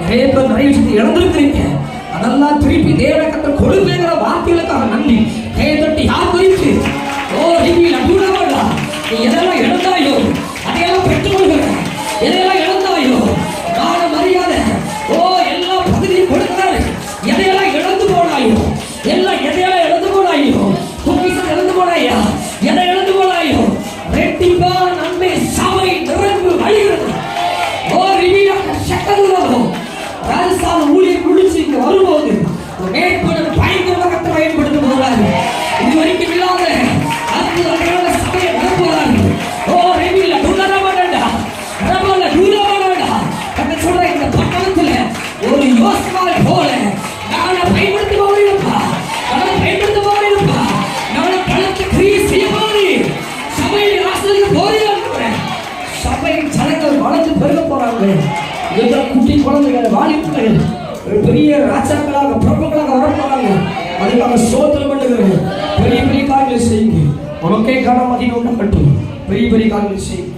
நிறைய பேர் நிறைய விஷயத்தை இழந்திருக்கிறீங்க. அதெல்லாம் திருப்பி தேவனை கர்த்தர் கொடுப்பேங்கிற வார்த்தைகளுக்காக நன்றி. கையை தட்டி யார் குறித்து ஓ ரிவில தூரவடா நீ எதெல்லாம் இழந்தாயோ அதையெல்லாம் பெற்றுக்கொள்கிற, எதையெல்லாம் இழந்தாயோ மான மரியாதை ஓ எல்லா பகுதியும் கொடுக்கிறாரு. எதையெல்லாம் இழந்து போனாயோ எதையெல்லாம் இழந்து போனாயோ, பொக்கிஷம் இழந்து போனாயா, எதை இழந்து போனாயோ ரெட்டிப்பான நன்மை சபை நிரம்பு வழிகிறது. ஓ ரிவில சக்கதுலகம் ராஜஸ்தான் ஊழியர் முடிச்சு இங்க வரும்போது மேற்படும் பயங்கரமாக கத்த பயன்படுத்த போகிறாரு. இதுவரைக்கும் இல்லாத அற்புதமான சபையை நடத்துவாரு. ஓ ரிவில தூரமாடா ரபல தூரமாடா கத்த சொல்ற இந்த பட்டணத்துல ஒரு யோசுவாவை போல நான் பயன்படுத்த போகிறேன்ப்பா, நான் பயன்படுத்த போகிறேன்ப்பா, நான் பலத்த கிரியை செய்ய போகிறேன், சபையில் ஆசிரியர் போகிறேன். சபையின் ஜனங்கள் வளர்ந்து பெருக போறாங்க. எங்களை குட்டி குழந்தைகள் வாலிபர்கள் பெரிய ராஜாக்களாக பிரபுக்களாக வர போறாங்க. அதுக்காக சோதனை பண்ணுகிறேன். பெரிய பெரிய காரியங்களை செய்யுங்க. உனக்கே கனம் அதிகம் உண்டாகட்டும். பெரிய பெரிய காரியங்களை செய்யுங்க.